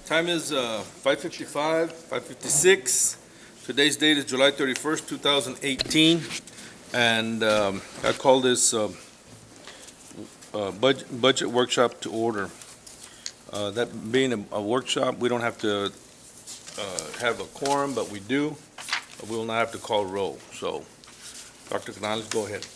Time is 5:55, 5:56. Today's date is July 31st, 2018. And I call this budget workshop to order. That being a workshop, we don't have to have a quorum, but we do. We will not have to call roll. So, Dr. Canales, go ahead.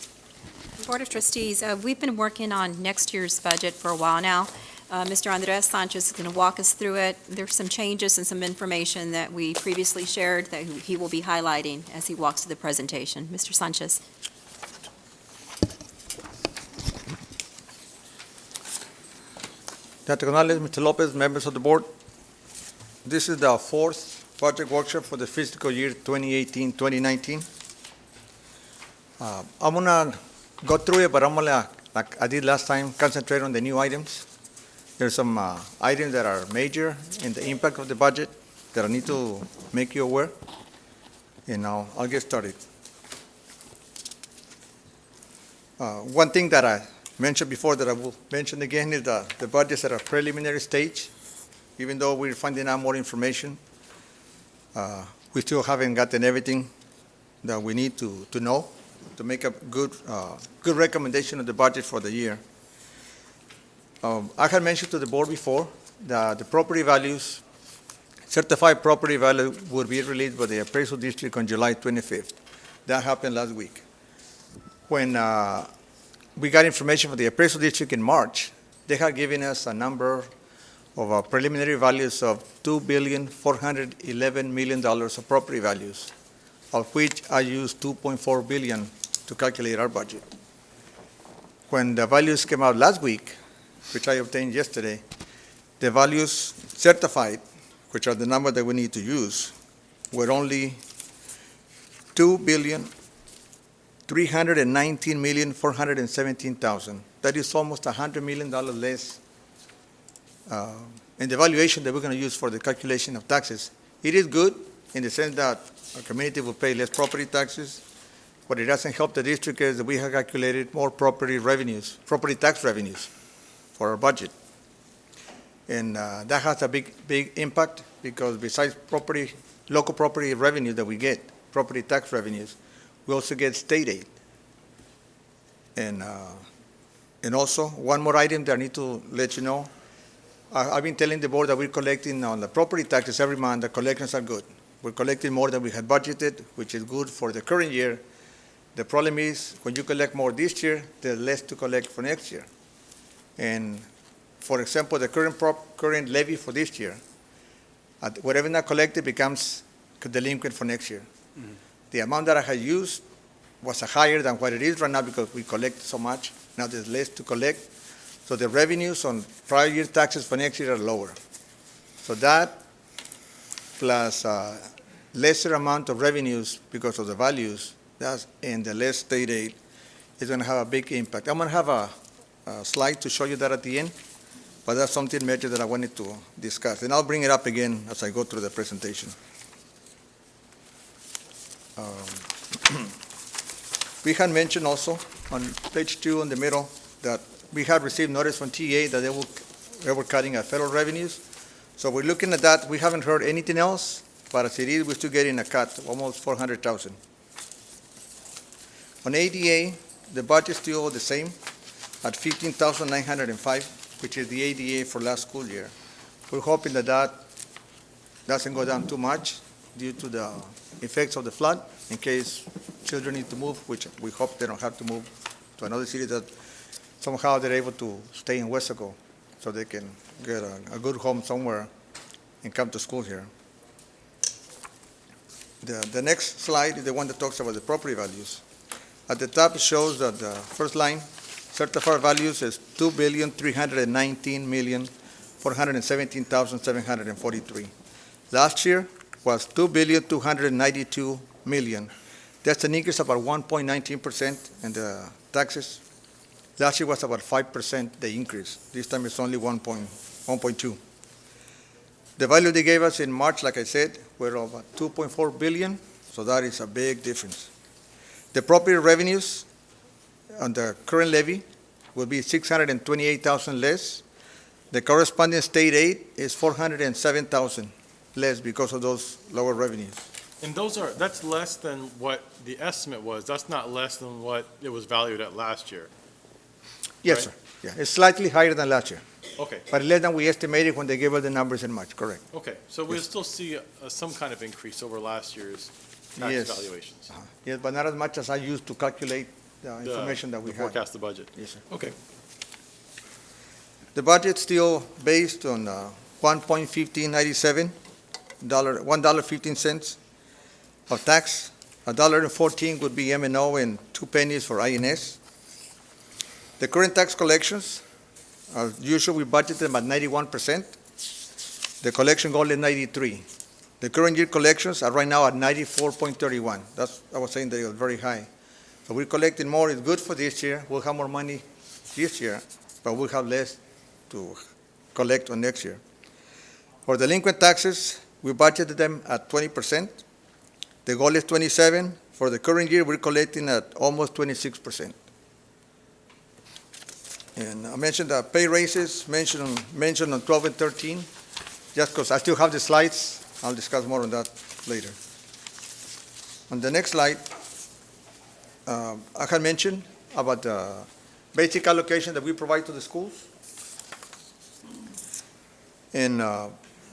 Board of Trustees, we've been working on next year's budget for a while now. Mr. Andres Sanchez is going to walk us through it. There's some changes and some information that we previously shared that he will be highlighting as he walks through the presentation. Mr. Sanchez. Dr. Canales, Mr. Lopez, members of the board, this is the fourth budget workshop for the fiscal year 2018-2019. I'm going to go through it, but I'm going to, like I did last time, concentrate on the new items. There's some items that are major in the impact of the budget that I need to make you aware, and I'll get started. One thing that I mentioned before that I will mention again is the budget's at a preliminary stage. Even though we're finding out more information, we still haven't gotten everything that we need to know to make a good recommendation of the budget for the year. I had mentioned to the board before that the property values, certified property value would be released by the appraisal district on July 25th. That happened last week. When we got information from the appraisal district in March, they had given us a number of preliminary values of $2.411 billion of property values, of which I used $2.4 billion to calculate our budget. When the values came out last week, which I obtained yesterday, the values certified, which are the number that we need to use, were only $2,319,417,000. That is almost $100 million less in the valuation that we're going to use for the calculation of taxes. It is good in the sense that our community will pay less property taxes. What it doesn't help the district is that we have calculated more property tax revenues for our budget. And that has a big impact because besides local property revenue that we get, property tax revenues, we also get state aid. And also, one more item that I need to let you know. I've been telling the board that we're collecting on the property taxes every month. The collections are good. We're collecting more than we had budgeted, which is good for the current year. The problem is when you collect more this year, there's less to collect for next year. And for example, the current levy for this year, whatever not collected becomes delinquent for next year. Mm-hmm. The amount that I had used was higher than what it is right now because we collect so much. Now there's less to collect. So the revenues on prior year taxes for next year are lower. So that plus lesser amount of revenues because of the values and the less state aid is going to have a big impact. I'm going to have a slide to show you that at the end, but that's something major that I wanted to discuss. And I'll bring it up again as I go through the presentation. We had mentioned also on page 2 in the middle that we had received notice from TA that they were cutting our federal revenues. So we're looking at that. We haven't heard anything else, but as it is, we're still getting a cut, almost $400,000. On ADA, the budget's still the same at $15,905, which is the ADA for last school year. We're hoping that doesn't go down too much due to the effects of the flood, in case children need to move, which we hope they don't have to move to another city, that somehow they're able to stay in Weslaco so they can get a good home somewhere and come to school here. The next slide is the one that talks about the property values. At the top, it shows that the first line, certified values, is $2,319,417,743. Last year was $2,292,000,000. That's an increase of about 1.19% in the taxes. Last year was about 5% the increase. This time it's only 1.2. The value they gave us in March, like I said, were about $2.4 billion, so that is a big difference. The property revenues on the current levy will be $628,000 less, The corresponding state aid is 407,000 less because of those lower revenues. And that's less than what the estimate was. That's not less than what it was valued at last year. Yes, Right. sir. Yeah, it's slightly higher than last year, Okay, but less than we estimated when they gave us the numbers in March, correct? okay. So we'll Yes. still see some kind of increase over last year's tax Yes. valuations. Yes, but not as much as I used to calculate the information that we The had. forecast the budget. Yes, sir. Okay. The budget's still based on $1.1597, $1.15 of tax. $1.14 would be M&O and 2 pennies for INS. The current tax collections, as usual, we budgeted them at 91%. The collection goal is 93. The current year collections are right now at 94.31. I was saying they are very high. So we're collecting more. It's good for this year. We'll have more money this year, but we'll have less to collect on next year. For delinquent taxes, we budgeted them at 20%. The goal is 27. For the current year, we're collecting at almost 26%. And I mentioned the pay raises, mentioned on 12 and 13, just because I still have the slides. I'll discuss more on that later. On the next slide, I had mentioned about the basic allocation that we provide to the schools. And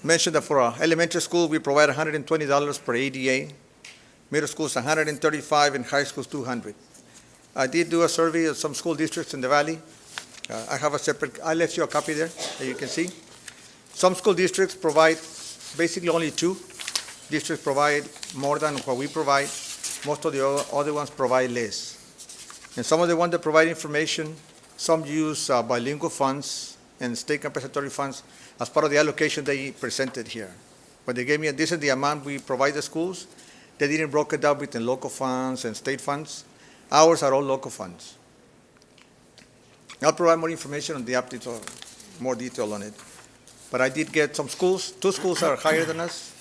mentioned that for our elementary school, we provide $120 per ADA. Middle school's $135, and high school's $200. I did do a survey of some school districts in the valley. I left you a copy there that you can see. Some school districts provide, basically only 2 districts provide more than what we provide. Most of the other ones provide less. And some of the ones that provide information, some use bilingual funds and state compensatory funds as part of the allocation they presented here. But they gave me, this is the amount we provide the schools. They didn't break it down between local funds and state funds. Ours are all local funds. I'll provide more information on the updates or more detail on it. But I did get some schools. 2 schools are higher than us,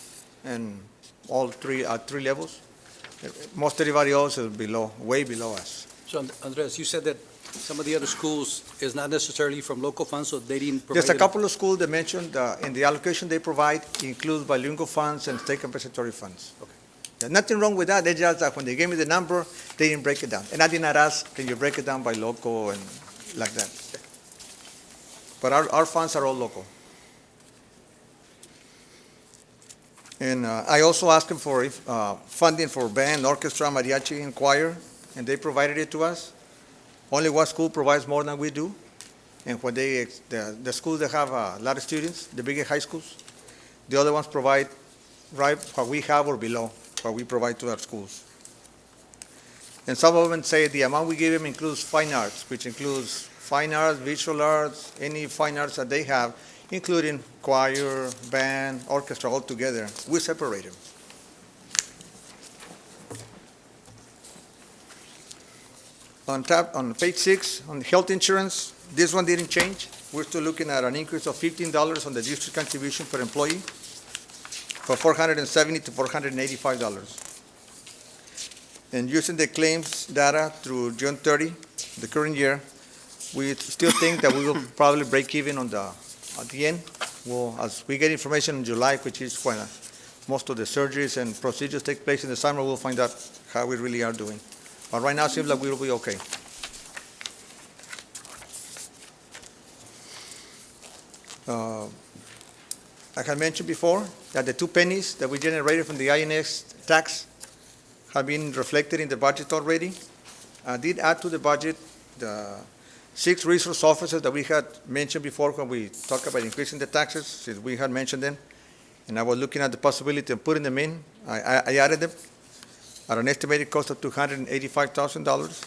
and all 3 at 3 levels. Most everybody else is below, way below us. So, Andres, you said that some of the other schools is not necessarily from local funds, so they didn't provide. Just a any- couple of schools that mentioned in the allocation they provide includes bilingual funds and state compensatory funds. Okay. There's nothing wrong with that. They just that when they gave me the number, they didn't break it down. And I did not ask, can you break it down by local and like that? But our funds are all local. And I also asked them for funding for band, orchestra, mariachi, and choir, and they provided it to us. Only one school provides more than we do. And when the schools that have a lot of students, the bigger high schools, the other ones provide right what we have or below what we provide to our schools. And some of them say the amount we give them includes fine arts, which includes fine arts, visual arts, any fine arts that they have, including choir, band, orchestra, all together. We separate them. On page 6, on health insurance, this one didn't change. We're still looking at an increase of $15 on the district contribution per employee, from $470 to $485. And using the claims data through June 30, the current year, we still think that we will probably break even at the end. As we get information in July, which is when most of the surgeries and procedures take place in the summer, we'll find out how we really are doing. But right now, it seems like we will be okay. I had mentioned before that the 2 pennies that we generated from the INS tax have been reflected in the budget already. I did add to the budget the 6 resource officers that we had mentioned before when we talked about increasing the taxes, since we had mentioned them. And I was looking at the possibility of putting them in. I added them at an estimated cost of $285,000.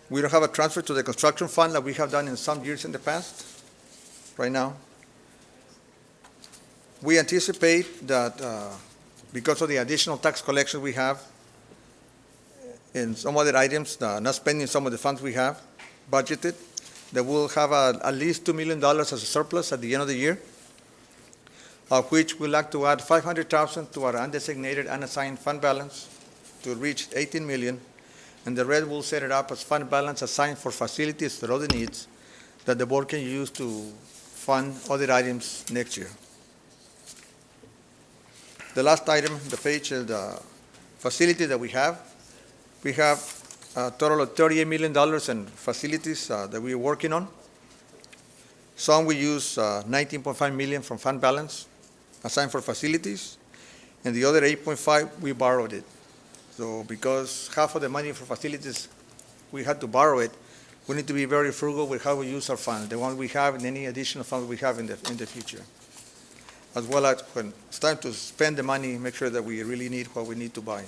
We don't have a transfer to the construction fund like we have done in some years in the past, right now. We anticipate that because of the additional tax collection we have in some other items, not spending some of the funds we have budgeted, that we'll have at least $2 million as a surplus at the end of the year, of which we'd like to add $500,000 to our undesignated unassigned fund balance to reach $18 million, and the rest will set it up as fund balance assigned for facilities for other needs that the board can use to fund other items next year. The last item, the page, is the facility that we have. We have a total of $38 million in facilities that we're working on. Some we use $19.5 million from fund balance assigned for facilities, and the other $8.5, we borrowed it. So because half of the money for facilities, we had to borrow it, we need to be very frugal with how we use our funds, the one we have and any additional funds we have in the future. As well as when it's time to spend the money, make sure that we really need what we need to buy.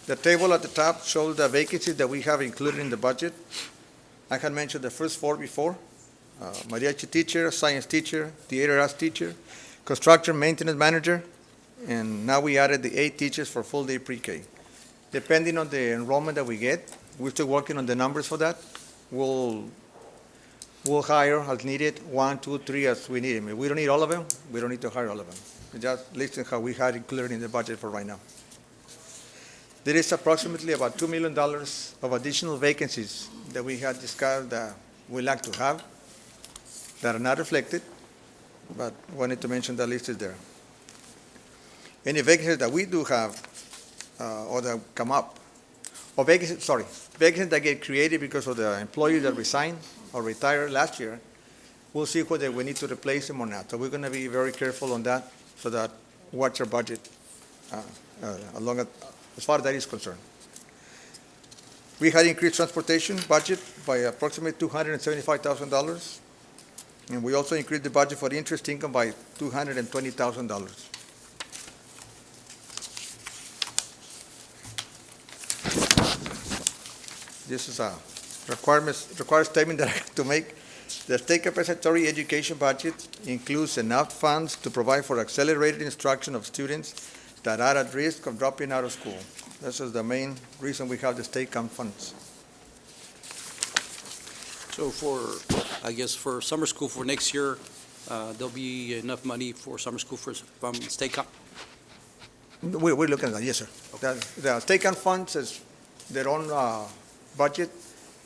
The table at the top shows the vacancies that we have included in the budget. I had mentioned the first four before: mariachi teacher, science teacher, theater arts teacher, construction maintenance manager, and now we added the 8 teachers for full-day pre-K. Depending on the enrollment that we get, we're still working on the numbers for that. We'll hire as needed, 1, 2, 3 as we need them. If we don't need all of them, we don't need to hire all of them. We just listen how we had included in the budget for right now. There is approximately about $2 million of additional vacancies that we had discussed that we like to have that are not reflected, but wanted to mention that list is there. Any vacancies that we do have or that come up, or vacancies that get created because of the employees that resigned or retired last year, we'll see whether we need to replace them or not. So we're going to be very careful on that so that watch our budget as far as that is concerned. We had increased transportation budget by approximately $275,000, and we also increased the budget for interest income by $220,000. This is a required statement that I have to make. The state compensatory education budget includes enough funds to provide for accelerated instruction of students that are at risk of dropping out of school. This is the main reason we have the state comp funds. So for summer school for next year, there'll be enough money for summer school from state comp? We're looking at that, yes, sir. The state comp funds is their own budget.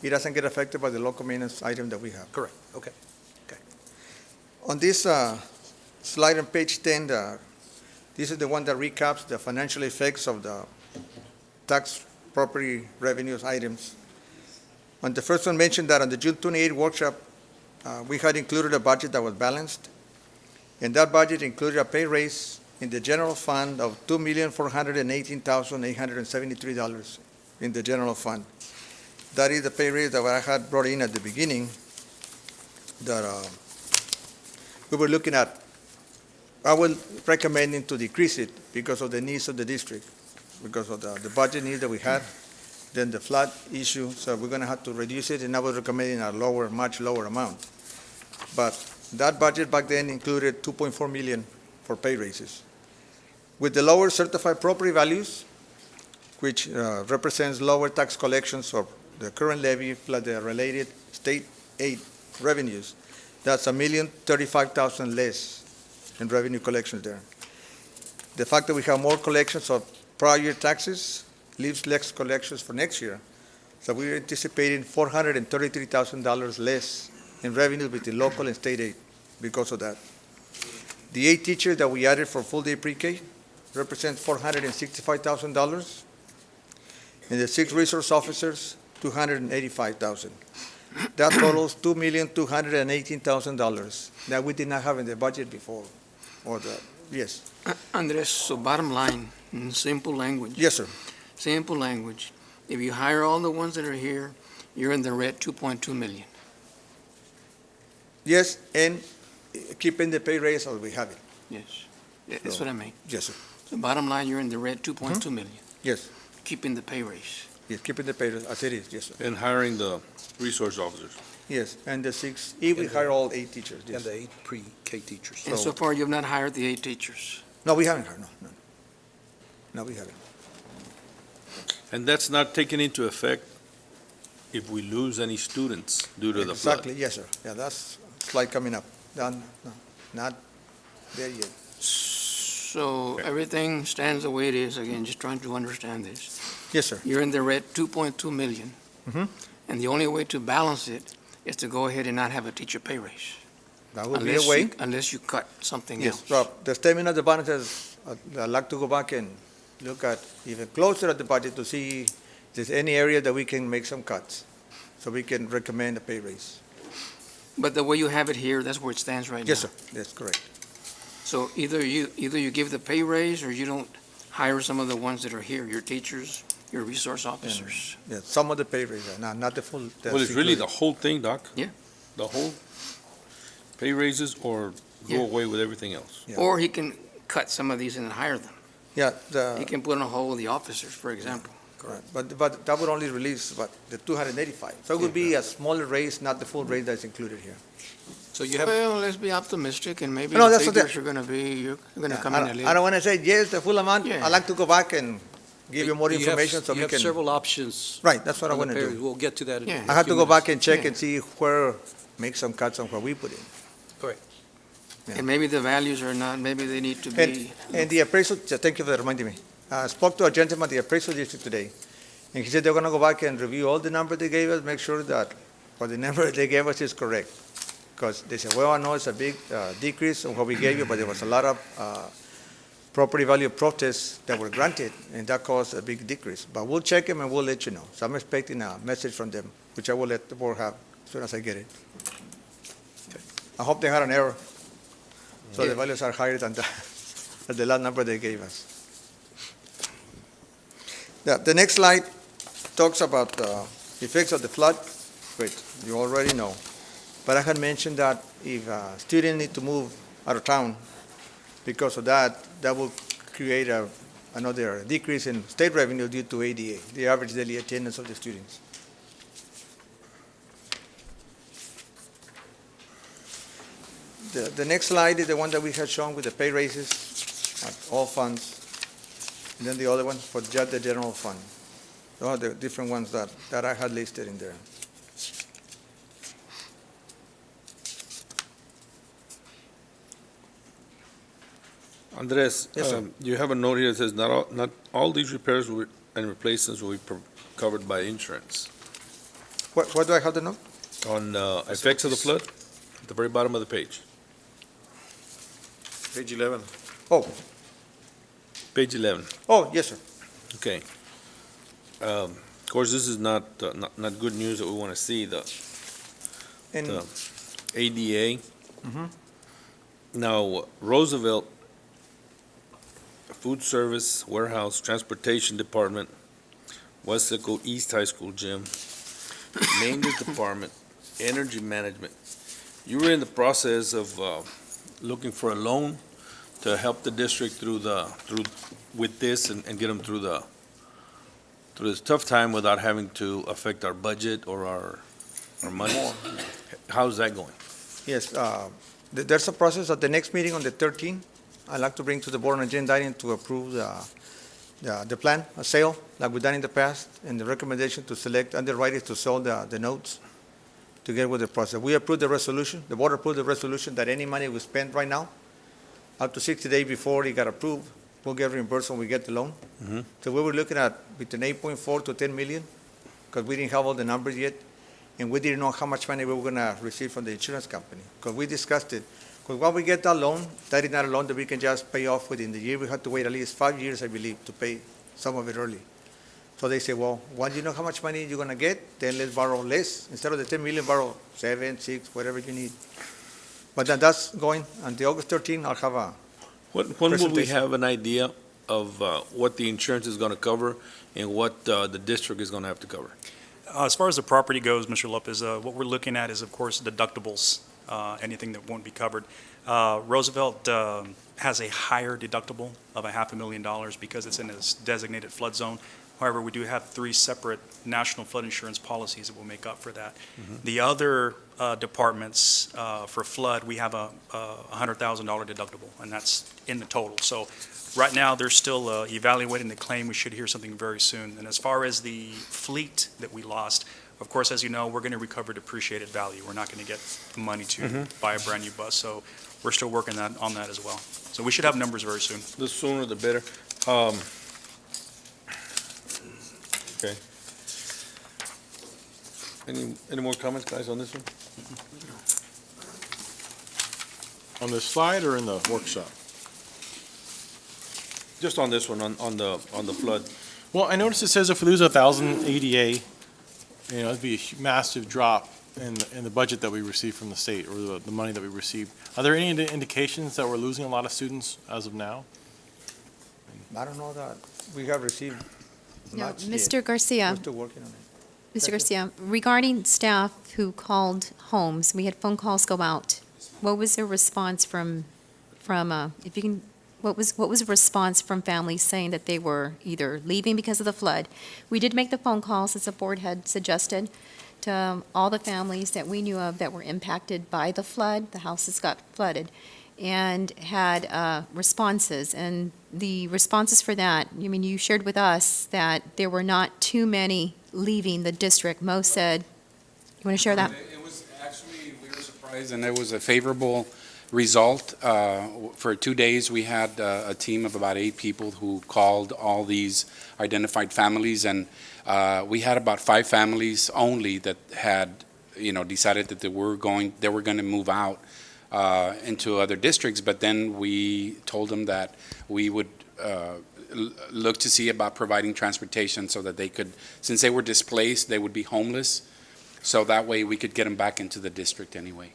It doesn't get affected by the local maintenance item that we have. Correct, okay. On this slide on page 10, this is the one that recaps the financial effects of the tax property revenues items. On the first one, mentioned that on the June 28 workshop, we had included a budget that was balanced, and that budget included a pay raise in the general fund of $2,418,873 in the general fund. That is the pay raise that I had brought in at the beginning that we were looking at. I will recommending to decrease it because of the needs of the district, because of the budget needs that we had, then the flood issue, so we're going to have to reduce it, and I was recommending a much lower amount. But that budget back then included $2.4 million for pay raises. With the lower certified property values, which represents lower tax collections of the current levy plus the related state aid revenues, that's $1,035,000 less in revenue collections there. The fact that we have more collections of prior year taxes leaves less collections for next year. So we're anticipating $433,000 less in revenue between local and state aid because of that. The 8 teachers that we added for full-day pre-K represent $465,000, and the 6 resource officers, $285,000. That totals $2,218,000 that we did not have in the budget before. Yes. Andres, so bottom line, in simple language. Yes, sir. Simple language. If you hire all the ones that are here, you're in the red 2.2 million. Yes, and keeping the pay raise as we have it. Yes. That's what I mean. Yes, sir. So bottom line, you're in the red 2.2 million. Yes. Keeping the pay raise. Yes, keeping the pay raise as it is. Yes, sir. And hiring the resource officers. Yes, and the 6, if we hire all 8 teachers. And Yes. the 8 pre-K teachers. And so far, you've not hired the 8 teachers. No, we haven't hired. No, we haven't. And that's not taken into effect if we lose any students due to the flood. Exactly. Yes, sir. Yeah, that's slide coming up. No, not there yet. So everything stands the way it is. Again, just trying to understand this. Yes, sir. You're in the red 2.2 million. Mhm. And the only way to balance it is to go ahead and not have a teacher pay raise. That would be a way. Unless you cut something Yes, else. Rob, the statement of the budget says, I'd like to go back and look at even closer at the budget to see if there's any area that we can make some cuts, so we can recommend a pay raise. But the way you have it here, that's where it stands right now. Yes, sir, that's correct. So either you give the pay raise or you don't hire some of the ones that are here, your teachers, your resource officers. Yeah, some of the pay raise, not the full. Well, it's really the whole thing, Doc. Yeah. The whole pay raises or Yeah. go away with everything else. Yeah. Or he can cut some of these and hire them. Yeah, He can put on a hold the officers, for example. right, but that would only release, the 285. So it would be a smaller raise, not the full raise that's included here. So you have, Well, let's be optimistic and maybe No, the that's what figures are gonna be, you're gonna come in a I little. don't want to say yes, the full amount. Yeah. I'd like to go back and give you more have- information so we You have can. several options. Right, that's what I on the want to pay- do. We'll get to that in Yeah. a I have few to go back minutes. and check Yeah. and see where, make some cuts on what we put in. And maybe the values are not, maybe they need to be, And the appraisal, thank you for reminding me. I spoke to a gentleman at the appraisal district today, and he said they're gonna go back and review all the numbers they gave us, make sure that what the number they gave us is correct. Because they said, well, I know it's a big decrease of what we gave you, but there was a lot of property value protests that were granted, and that caused a big decrease. But we'll check them and we'll let you know. So I'm expecting a message from them, which I will let the board have as soon as I get it. I hope they had an error, so the values are higher than the last number they gave us. The next slide talks about the effects of the flood, which you already know. But I had mentioned that if students need to move out of town because of that, that will create another decrease in state revenue due to ADA, the average daily attendance of the students. The next slide is the one that we had shown with the pay raises at all funds. And then the other one for just the general fund. Those are the different ones that I had listed in there. Andres, Yes, sir. you have a note here that says not all these repairs and replacements will be covered by insurance. What do I have to know? On effects of the flood, at the very bottom of the page, Page 11. page 11. Oh, yes, sir. Okay. Of course, this is not good news that we want to see, the And ADA. Mhm. Now, Roosevelt, Food Service, Warehouse, Transportation Department, Weslaco East High School Gym, Maintenance Department, Energy Management. You were in the process of looking for a loan to help the district through with this and get them through this tough time without having to affect our budget or our money. How's that going? yes, there's a process at the next meeting on the 13th. I'd like to bring to the board an agenda item to approve the plan, a sale, like we've done in the past, and the recommendation to select underwriters to sell the notes to get with the process. We approved the resolution, the board approved the resolution that any money we spend right now, up to 60 days before it got approved, we'll get reimbursed when we get the loan. Mhm. So we were looking at between 8.4 to 10 million, because we didn't have all the numbers yet, and we didn't know how much money we were gonna receive from the insurance company, because we discussed it. Because when we get that loan, that is not a loan that we can just pay off within the year. We have to wait at least 5 years, I believe, to pay some of it early. So they say, well, once you know how much money you're gonna get, then let's borrow less. Instead of the 10 million, borrow 7, 6, whatever you need. But that's going, on the August 13th, I'll have When will we Presentation. have an idea of what the insurance is going to cover and what the district is going to have to cover? As far as the property goes, Mr. Lopez, what we're looking at is, of course, deductibles, anything that won't be covered. Roosevelt has a higher deductible of $500,000 because it's in a designated flood zone. However, we do have 3 separate national flood insurance policies that will make up for that. The other departments for flood, we have a $100,000 deductible, and that's in the total. So right now, they're still evaluating the claim. We should hear something very soon. And as far as the fleet that we lost, of course, as you know, we're going to recover depreciated value. We're not going to get the money to buy a brand-new bus. So we're still working on that as well. So we should have numbers very soon. The sooner the better. Okay. Any more comments, guys, on this one? On the slide or in the workshop? Just on this one, on the flood. Well, I noticed it says if we lose 1,000 ADA, it'd be a massive drop in the budget that we receive from the state, or the money that we receive. Are there any indications that we're losing a lot of students as of now? I don't know that we have received No, much yet. Mr. Garcia. We're still working on it. Mr. Garcia, regarding staff who called homes, we had phone calls go out. What was their response from, if you can, what was the response from families saying that they were either leaving because of the flood? We did make the phone calls, as the board had suggested, to all the families that we knew of that were impacted by the flood. The houses got flooded, and had responses. And the responses for that, I mean, you shared with us that there were not too many leaving the district. Mo said, you want to share that? It was actually, we were surprised, and it was a favorable result. For 2 days, we had a team of about 8 people who called all these identified families, and we had about 5 families only that had, decided that they were going to move out into other districts. But then we told them that we would look to see about providing transportation so that they could, since they were displaced, they would be homeless. So that way we could get them back into the district anyway.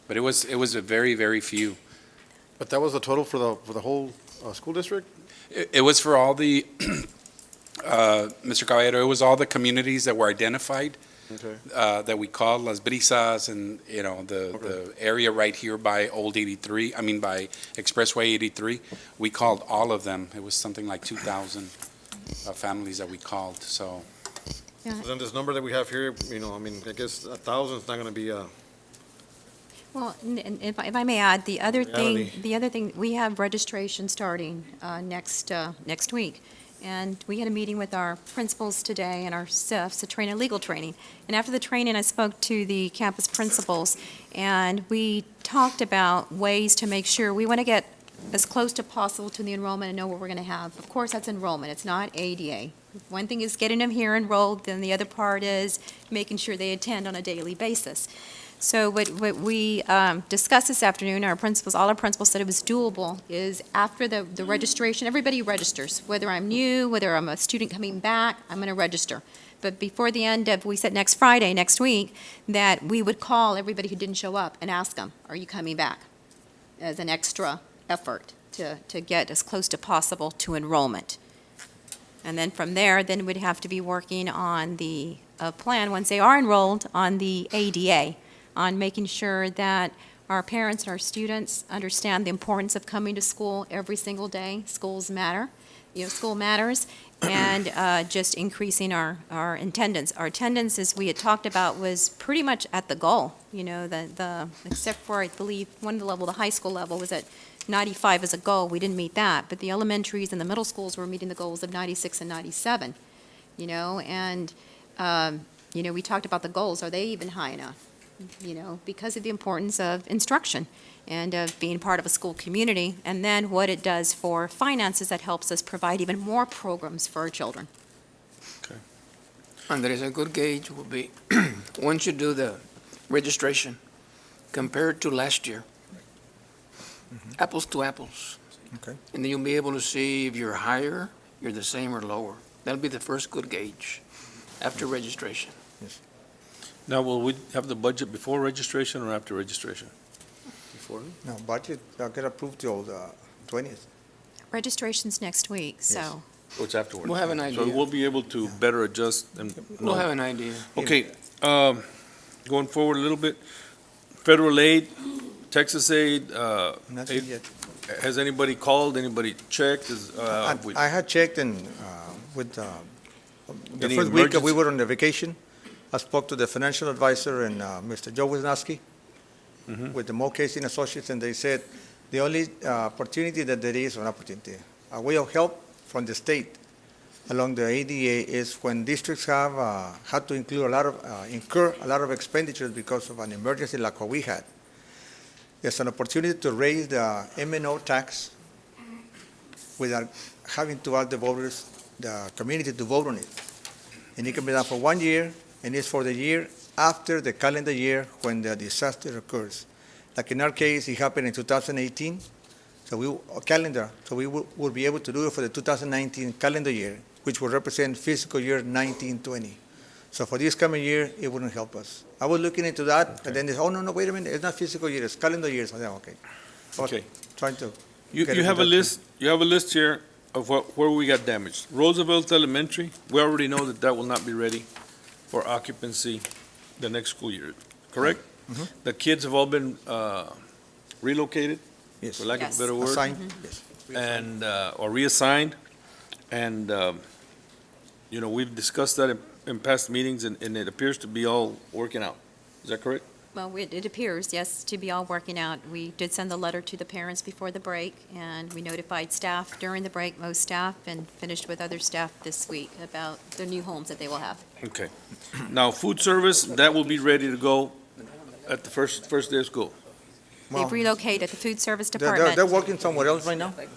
But it was a very, very few. But that was the total for the whole school district? It was for all the, Mr. Caballero, it was all the communities that were identified, Okay. that we called Las Brisas, and, the area right here by Old 83, by Expressway 83. We called all of them. It was something like 2,000 families that we called, so. So then this number that we have here, I guess 1,000 is not going to be, Well, and if I may add, the other Reality. thing, we have registration starting next week. And we had a meeting with our principals today and our staffs to train a legal training. And after the training, I spoke to the campus principals, and we talked about ways to make sure we want to get as close to possible to the enrollment and know what we're going to have. Of course, that's enrollment. It's not ADA. One thing is getting them here enrolled, then the other part is making sure they attend on a daily basis. So what we discussed this afternoon, all our principals said it was doable, is after the registration, everybody registers. Whether I'm new, whether I'm a student coming back, I'm going to register. But before the end of, we said next Friday, next week, that we would call everybody who didn't show up and ask them, are you coming back? As an extra effort to get as close to possible to enrollment. And then from there, then we'd have to be working on the plan, once they are enrolled, on the ADA, on making sure that our parents and our students understand the importance of coming to school every single day. Schools matter, school matters, and just increasing our attendance. Our attendance, as we had talked about, was pretty much at the goal. Except for, I believe, the high school level was at 95 as a goal. We didn't meet that, but the elementaries and the middle schools were meeting the goals of 96 and 97. And we talked about the goals. Are they even high enough? Because of the importance of instruction and of being part of a school community, and then what it does for finances that helps us provide even more programs for our children. Andres, a good gauge will be, once you do the registration, compared to last year, apples to apples. Okay. And then you'll be able to see if you're higher, you're the same, or lower. That'll be the first good gauge after registration. Now, will we have the budget before registration or after registration? before? No, budget, get approved till the 20th. Registration's next week, so. Or it's afterwards? We'll have an So idea. we'll be able to better adjust and We'll have know. an idea. Okay, going forward a little bit, federal aid, Texas aid, Nothing aid, yet. has anybody called, anybody checked? I had checked and with the Any first week that we emergency? were on the vacation, I spoke to the financial advisor and Mr. Joe Weslaco with the Mo Casing Associates, and they said the only opportunity that there is, or opportunity, a way of help from the state along the ADA is when districts have had to incur a lot of expenditures because of an emergency like what we had. There's an opportunity to raise the M&O tax without having to ask the voters, the community to vote on it. And it can be done for 1 year, and it's for the year after the calendar year when the disaster occurs. Like in our case, it happened in 2018, so we will be able to do it for the 2019 calendar year, which will represent fiscal year 1920. So for this coming year, it wouldn't help us. I was looking into that, and then they said, oh, no, wait a minute, it's not fiscal year, it's calendar year. So I said, okay. But Okay. Trying to. You get it have a deducted. list, you have a list here of where we got damaged. Roosevelt Elementary, we already know that will not be ready for occupancy the next school year, correct? Mhm. The kids have all been relocated, Yes. for lack of Yes. a better word, Assigned, yes. and, or reassigned. And, we've discussed that in past meetings, and it appears to be all working out. Is that correct? Well, it appears, yes, to be all working out. We did send the letter to the parents before the break, and we notified staff during the break, most staff, and finished with other staff this week about the new homes that they will have. Okay. Now, food service, that will be ready to go at the first day of school. Well, They've relocated the food service They're department. working somewhere else right now? And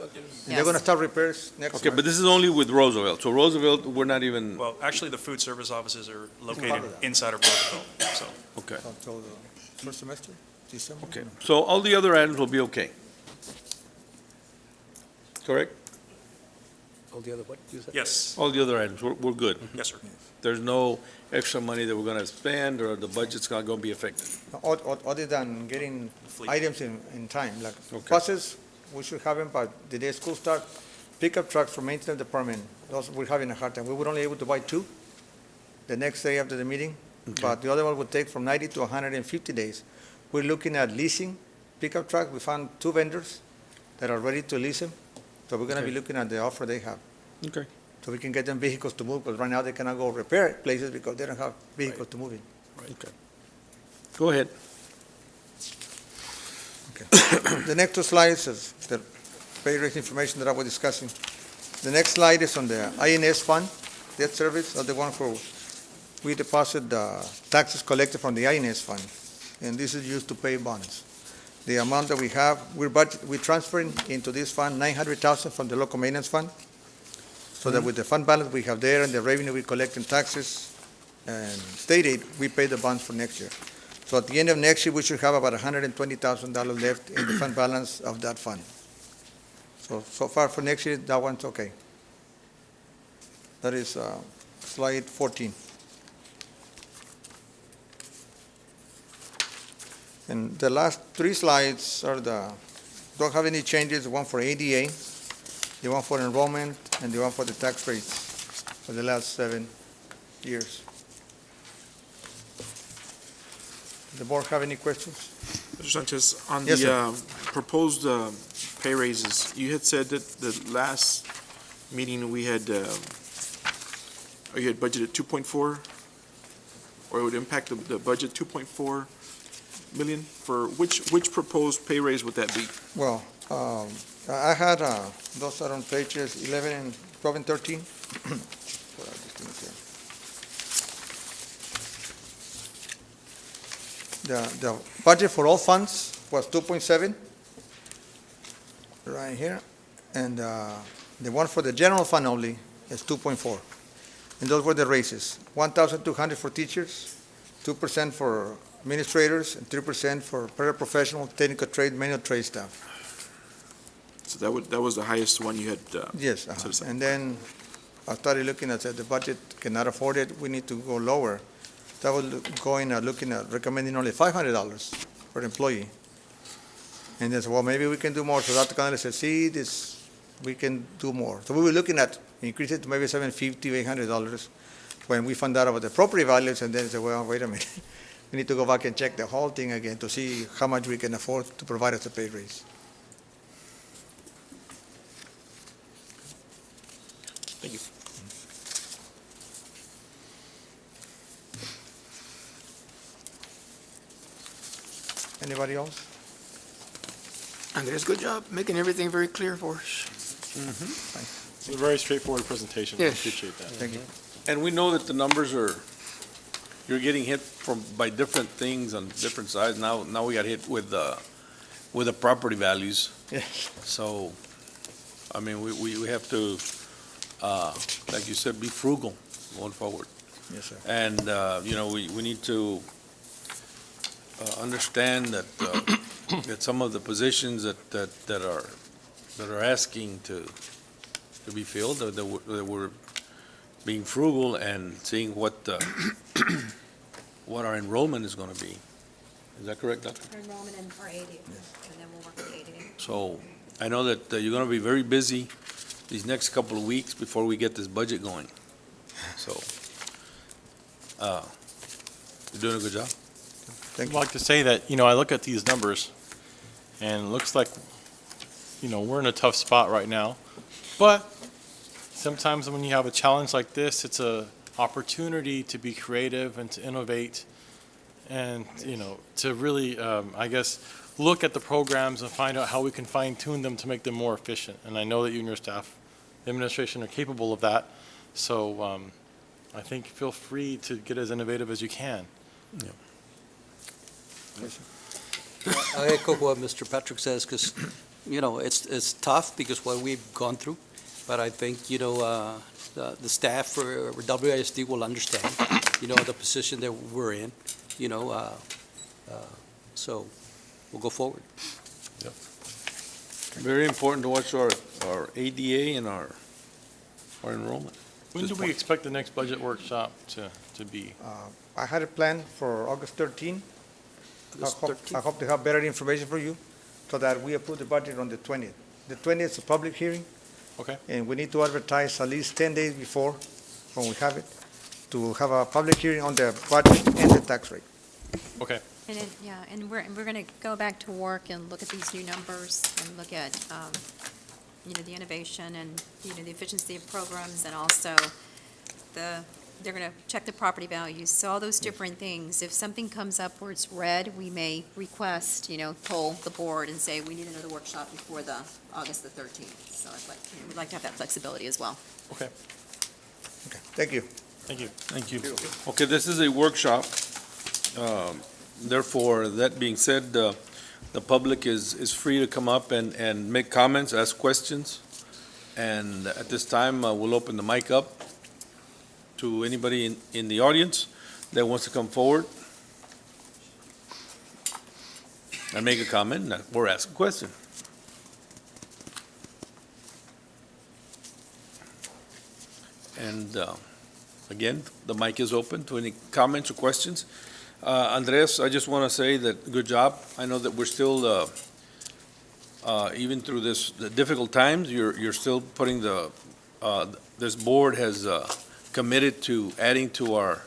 they're Yes. gonna start repairs next Okay, month? but this is only with Roosevelt. So Roosevelt, we're not even, Well, actually, the food service offices are located Part of that. inside of Roosevelt, so. okay, Until the first semester, December? okay. So all the other items will be okay. Correct? All the other, what you said? Yes, All the other items, we're good. yes, sir. There's no extra money that we're gonna spend, or the budget's not gonna be affected. Other than getting Fleet. items in time, like Okay. buses, we should have them by the day school start. Pickup trucks for maintenance department, those, we're having a hard time. We were only able to buy 2 the next day after the meeting, but the other one would take from 90 to 150 days. We're looking at leasing pickup truck. We found 2 vendors that are ready to lease them, so we're gonna be Okay. looking at the offer they have. Okay. So we can get them vehicles to move, because right now they cannot go repair places because they don't have vehicles to move in. Go ahead. The next 2 slides is the pay raise information that I was discussing. The next slide is on the INS fund, debt service, that's the one where we deposit the taxes collected from the INS fund, and this is used to pay bonds. The amount that we have, we're transferring into this fund 900,000 from the local maintenance fund, so that with the fund balance we have there and the revenue we collect in taxes and state aid, we pay the bonds for next year. So at the end of next year, we should have about $120,000 left in the fund balance of that fund. So far for next year, that one's okay. That is slide 14. And the last 3 slides don't have any changes, the one for ADA, the one for enrollment, and the one for the tax rates for the last 7 years. The board have any questions? Mr. Sanchez, on Yes, the proposed pay raises, you had said that the last meeting we had, or you had budgeted 2.4, or it would impact the budget 2.4 million? For which proposed pay raise would that be? Well, I had, those are on pages 11 and 12 and 13. The budget for all funds was 2.7, right here, and the one for the general fund only is 2.4. And those were the raises, 1,200 for teachers, 2% for administrators, and 3% for paraprofessional, technical trade, manual trade staff. So that was the highest one you had, Yes, set aside. and then I started looking at the budget cannot afford it, we need to go lower. So I was looking at recommending only $500 per employee. And they said, well, maybe we can do more. So Dr. Connelly said, see, we can do more. So we were looking at increase it to maybe $750, $800 when we found out about the property values, and then said, well, wait a minute. We need to go back and check the whole thing again to see how much we can afford to provide us a pay raise. Thank you. Anybody else? Andres, good job making everything very clear for us. It's a very straightforward presentation. I Yes. appreciate that. Thank you. And we know that the numbers you're getting hit by different things on different sides. Now we got hit with the property values. Yes. So, I mean, we have to, like you said, be frugal going forward. Yes, sir. And, we need to understand that, that some of the positions that are asking to be filled, that we're being frugal and seeing what our enrollment is gonna be. Is that correct, Doctor? For enrollment and for AD, and then we'll work with AD. So I know that you're going to be very busy these next couple of weeks before we get this budget going. So you're doing a good job. Thank I'd you. like to say that, I look at these numbers and it looks like, we're in a tough spot right now. But sometimes when you have a challenge like this, it's a opportunity to be creative and to innovate and, to really, I guess, look at the programs and find out how we can fine tune them to make them more efficient. And I know that you and your staff, the administration, are capable of that. So I think feel free to get as innovative as you can. I echo what Mr. Patrick says, because, it's tough because what we've gone through, but I think, the staff for WISD will understand, the position that we're in, so we'll go forward. Very important to watch our ADA and our enrollment. When do we expect the next budget workshop to be? I had a plan for August 13. August I 13th. hope to have better information for you so that we approve the budget on the 20th. The 20th is a public hearing. Okay. And we need to advertise at least 10 days before, when we have it, to have a public hearing on the budget and the tax rate. Okay. And then, and we're going to go back to work and look at these new numbers and look at, the innovation and, the efficiency of programs, and also they're going to check the property values. So all those different things. If something comes up where it's red, we may request, poll the board and say, we need another workshop before the August the 13th. So we'd like to have that flexibility as well. Okay. Okay, thank you. Thank you. Thank you. Okay, this is a workshop. Therefore, that being said, the public is free to come up and make comments, ask questions. And at this time, we'll open the mic up to anybody in the audience that wants to come forward and make a comment or ask a question. And again, the mic is open to any comments or questions. Andres, I just want to say that good job. I know that we're still, even through the difficult times, you're still putting this board has committed to adding to our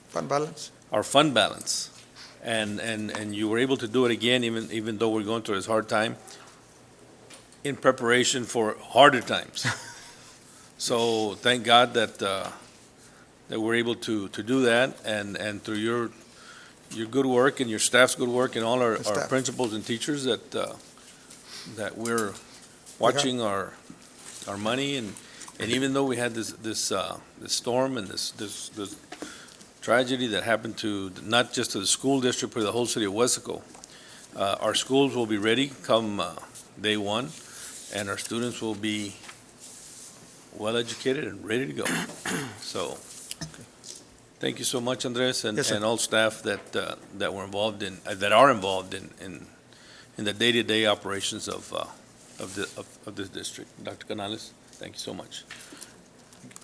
Fund balance? our fund balance. And you were able to do it again, even though we're going through this hard time, in preparation for harder times. So thank God that we're able to do that, and through your good work and your staff's good work and all our staff. principals and teachers that we're watching our money, and even though we had this storm and this tragedy that happened to not just to the school district, but the whole city of Weslaco, our schools will be ready come day one, and our students will be well-educated and ready to go. So, thank you so much, Andres, Yes, sir. and all staff that were involved that are involved in the day-to-day operations of this district. Dr. Canales, thank you so much.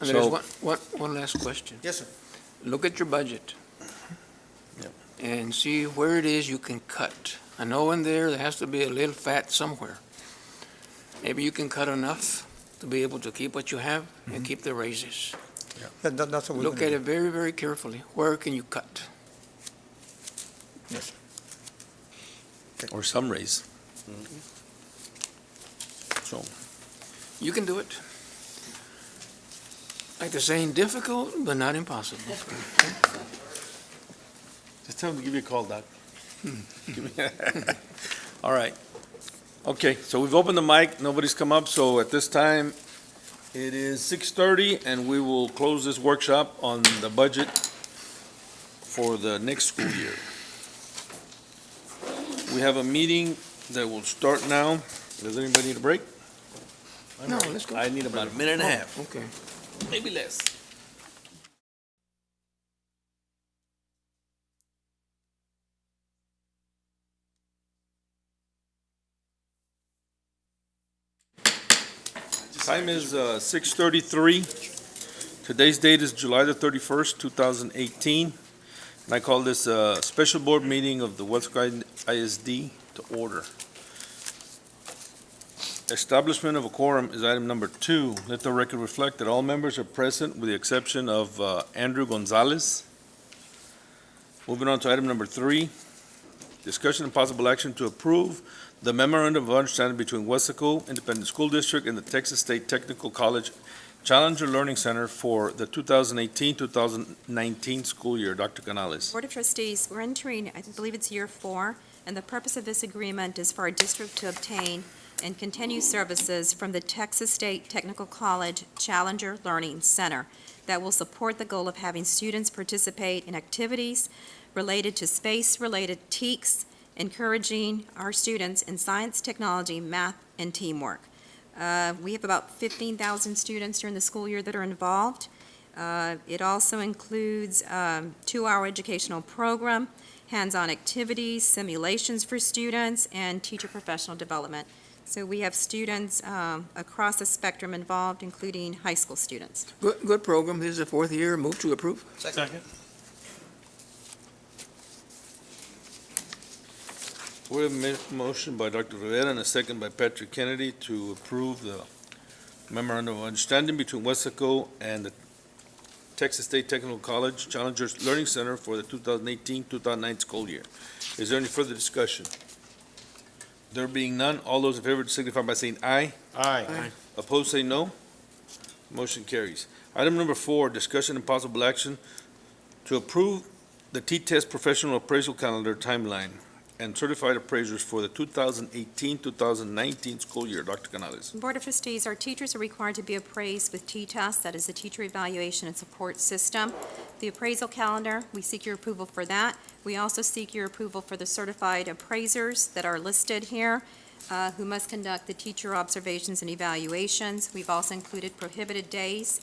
And there's So- one last question. Yes, sir. Look at your budget. Yep. And see where it is you can cut. I know in there has to be a little fat somewhere. Maybe you can cut enough to be able to keep what you have and keep the raises. That's what we're Look gonna at do. it very, very carefully. Where can you cut? Yes, sir. Or some raise. So, You can do it. Like they're saying, difficult, but not impossible. just tell them to give you a call, Doc. All right. Okay, so we've opened the mic, nobody's come up, so at this time, it is 6:30, and we will close this workshop on the budget for the next school year. We have a meeting that will start now. Does anybody need a break? No, let's go. I need about a minute and a half, Okay. maybe less. Time is 6:33. Today's date is July the 31st, 2018. And I call this a special board meeting of the Weslaco ISD to order. Establishment of a quorum is item number 2. Let the record reflect that all members are present with the exception of Andrew Gonzalez. Moving on to item number 3. Discussion and possible action to approve the memorandum of understanding between Weslaco Independent School District and the Texas State Technical College Challenger Learning Center for the 2018-2019 school year. Dr. Canales. Board of Trustees, we're entering, I believe it's year 4, and the purpose of this agreement is for our district to obtain and continue services from the Texas State Technical College Challenger Learning Center that will support the goal of having students participate in activities related to space-related TEKs, encouraging our students in science, technology, math, and teamwork. We have about 15,000 students during the school year that are involved. It also includes 2-hour educational program, hands-on activities, simulations for students, and teacher professional development. So we have students across the spectrum involved, including high school students. Good program. This is the 4th year. Move to approve. Second. We have a motion by Dr. Rivera and a second by Patrick Kennedy to approve the memorandum of understanding between Weslaco and the Texas State Technical College Challengers Learning Center for the 2018-2019 school year. Is there any further discussion? There being none, all those in favor signify by saying aye. Aye. Opposed, say no. Motion carries. Item number 4, discussion and possible action to approve the T-Test Professional Appraisal Calendar timeline and certified appraisers for the 2018-2019 school year. Dr. Canales. Board of Trustees, our teachers are required to be appraised with T-Test, that is the Teacher Evaluation and Support System. The appraisal calendar, we seek your approval for that. We also seek your approval for the certified appraisers that are listed here, who must conduct the teacher observations and evaluations. We've also included prohibited days,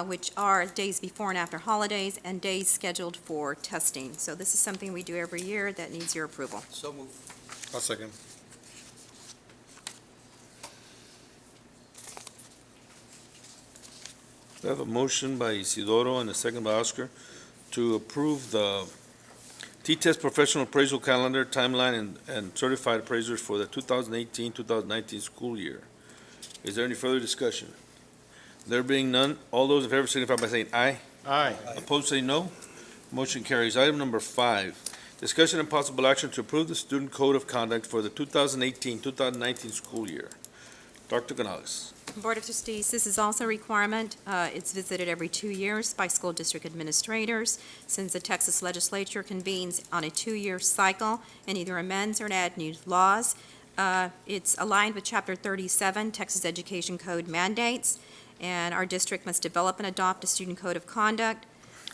which are days before and after holidays and days scheduled for testing. So this is something we do every year that needs your approval. So move. I'll second. We have a motion by Isidoro and a second by Oscar to approve the T-Test Professional Appraisal Calendar timeline and certified appraisers for the 2018-2019 school year. Is there any further discussion? There being none, all those in favor signify by saying aye. Aye. Opposed, say no. Motion carries. Item number 5, discussion and possible action to approve the Student Code of Conduct for the 2018-2019 school year. Dr. Canales. Board of Trustees, this is also a requirement. It's visited every 2 years by school district administrators, since the Texas legislature convenes on a 2-year cycle and either amends or adds new laws. It's aligned with Chapter 37, Texas Education Code mandates, and our district must develop and adopt a student code of conduct.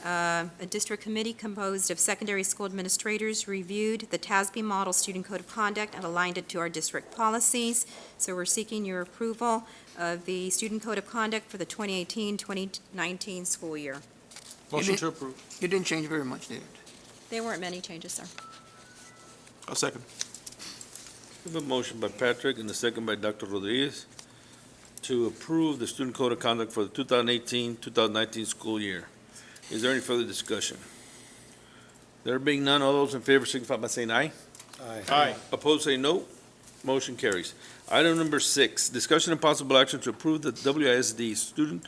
A district committee composed of secondary school administrators reviewed the TASB model student code of conduct and aligned it to our district policies. So we're seeking your approval of the student code of conduct for the 2018-2019 school year. Motion to approve. You didn't change very much, did it? There weren't many changes, sir. I'll second. We have a motion by Patrick and a second by Dr. Rodriguez to approve the Student Code of Conduct for the 2018-2019 school year. Is there any further discussion? There being none, all those in favor signify by saying aye. Aye. Opposed, say no. Motion carries. Item number 6, discussion and possible action to approve the WISD Student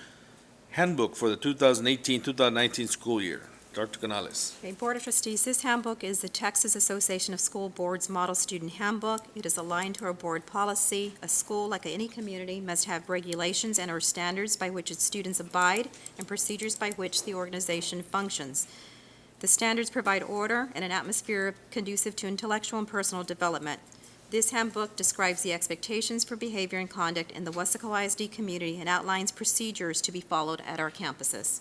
Handbook for the 2018-2019 school year. Dr. Canales. Okay, Board of Trustees, this handbook is the Texas Association of School Boards Model Student Handbook. It is aligned to our board policy. A school, like any community, must have regulations and/or standards by which its students abide and procedures by which the organization functions. The standards provide order and an atmosphere conducive to intellectual and personal development. This handbook describes the expectations for behavior and conduct in the Weslaco ISD community and outlines procedures to be followed at our campuses.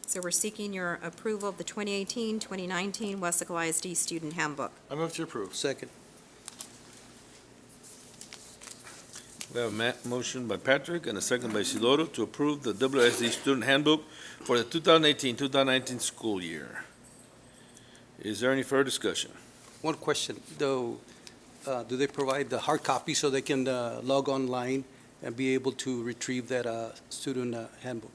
So we're seeking your approval of the 2018-2019 Weslaco ISD Student Handbook. I move to approve. Second. We have a motion by Patrick and a second by Isidoro to approve the WSD Student Handbook for the 2018-2019 school year. Is there any further discussion? One question, though, do they provide the hard copy so they can log online and be able to retrieve that student handbook?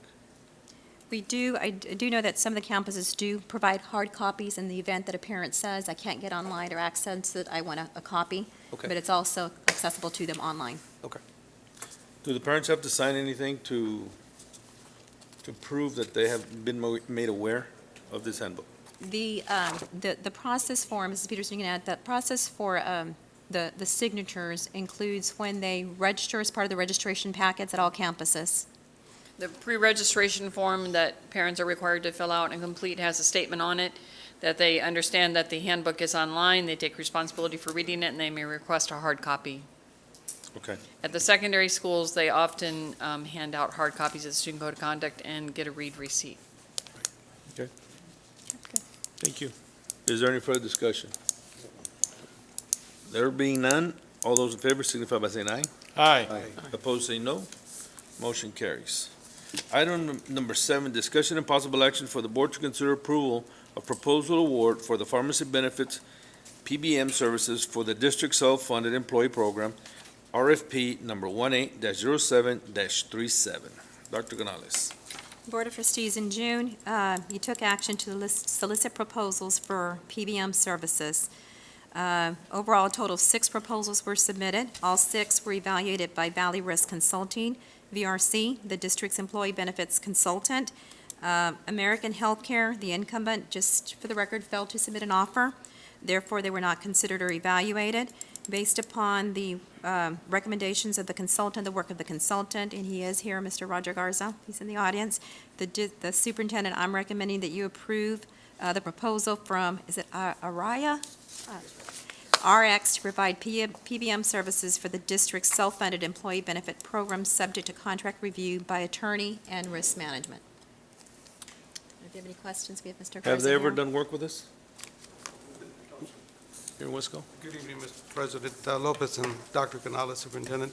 We do, I do know that some of the campuses do provide hard copies in the event that a parent says, I can't get online or access it, I want a copy. Okay. But it's also accessible to them online. Do the parents have to sign anything to prove that they have been made aware of this handbook? The process for, Mrs. Peterson, you can add, that process for the signatures includes when they register as part of the registration packets at all campuses. The pre-registration form that parents are required to fill out and complete has a statement on it that they understand that the handbook is online, they take responsibility for reading it, and they may request a hard copy. Okay. At the secondary schools, they often hand out hard copies of the student code of conduct and get a read receipt. Thank you. Is there any further discussion? There being none, all those in favor signify by saying aye. Aye. Opposed, say no. Motion carries. Item number 7, discussion and possible action for the board to consider approval of proposal award for the pharmacy benefits PBM services for the district self-funded employee program, RFP number 18-07-37. Dr. Canales. Board of Trustees, in June, you took action to solicit proposals for PBM services. Overall, a total of 6 proposals were submitted. All 6 were evaluated by Valley Risk Consulting, VRC, the district's employee benefits consultant. American Healthcare, the incumbent, just for the record, failed to submit an offer. Therefore, they were not considered or evaluated. Based upon the recommendations of the consultant, the work of the consultant, and he is here, Mr. Roger Garza, he's in the audience, the superintendent, I'm recommending that you approve the proposal from, is it Araya? RX to provide PBM services for the district's self-funded employee benefit program subject to contract review by attorney and risk management. If you have any questions, we have Mr. Garza Have they ever here. done work with us? Here in Wisco? Good evening, Mr. President Lopez and Dr. Canales, Superintendent.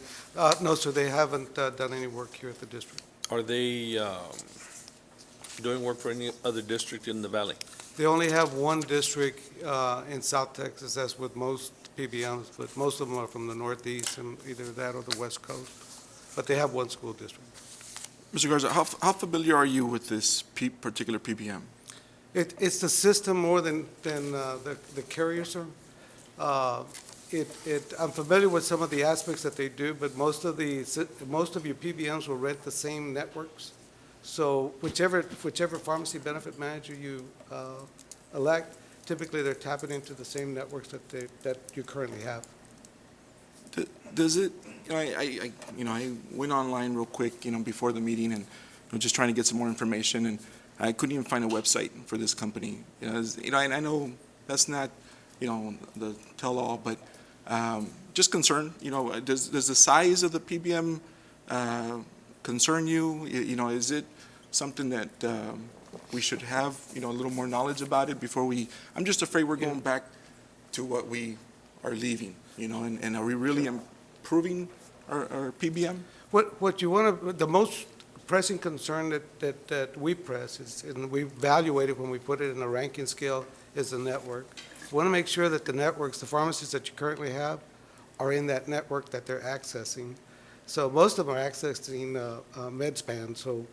No, sir, they haven't done any work here at the district. Are they doing work for any other district in the valley? They only have one district in South Texas, that's with most PBMs, but most of them are from the Northeast and either that or the West Coast. But they have one school district. Mr. Garza, how familiar are you with this particular PBM? It's the system more than the carrier, sir. I'm familiar with some of the aspects that they do, but most of your PBMs will rent the same networks. So whichever pharmacy benefit manager you elect, typically they're tapping into the same networks that you currently have. Does it, I went online real quick, before the meeting and just trying to get some more information, and I couldn't even find a website for this company. I know that's not, the tell-all, but just concerned, does the size of the PBM concern you? Is it something that we should have, a little more knowledge about it before I'm just afraid we're going back to what we are leaving, and are we really improving our PBM? What you want to, the most pressing concern that we press is, and we evaluate it when we put it in a ranking scale, is the network. We want to make sure that the networks, the pharmacies that you currently have, are in that network that they're accessing. So most of them are accessing MedSpan. So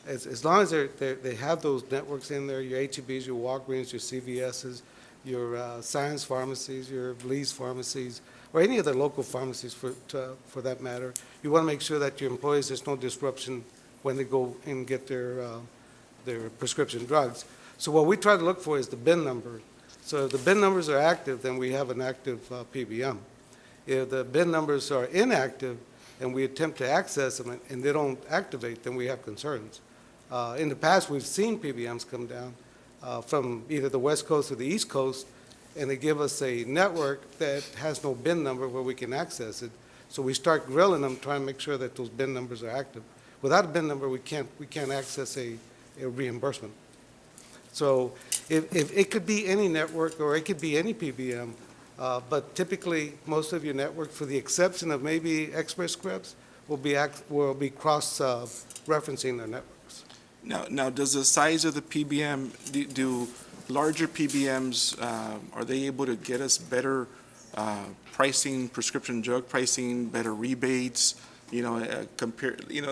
as long as they have those networks in there, your HEBs, your Walgreens, your CVSs, your Science pharmacies, your Lee's pharmacies, or any other local pharmacies for that matter, you want to make sure that your employees, there's no disruption when they go and get their prescription drugs. So what we try to look for is the bin number. So if the bin numbers are active, then we have an active PBM. If the bin numbers are inactive and we attempt to access them and they don't activate, then we have concerns. In the past, we've seen PBMs come down from either the West Coast or the East Coast, and they give us a network that has no bin number where we can access it. So we start grilling them, trying to make sure that those bin numbers are active. Without a bin number, we can't access a reimbursement. So if it could be any network or it could be any PBM, But typically, most of your network, for the exception of maybe Express Scripts, will be cross-referencing their networks. Now, does the size of the PBM, do larger PBMs, are they able to get us better pricing, prescription drug pricing, better rebates,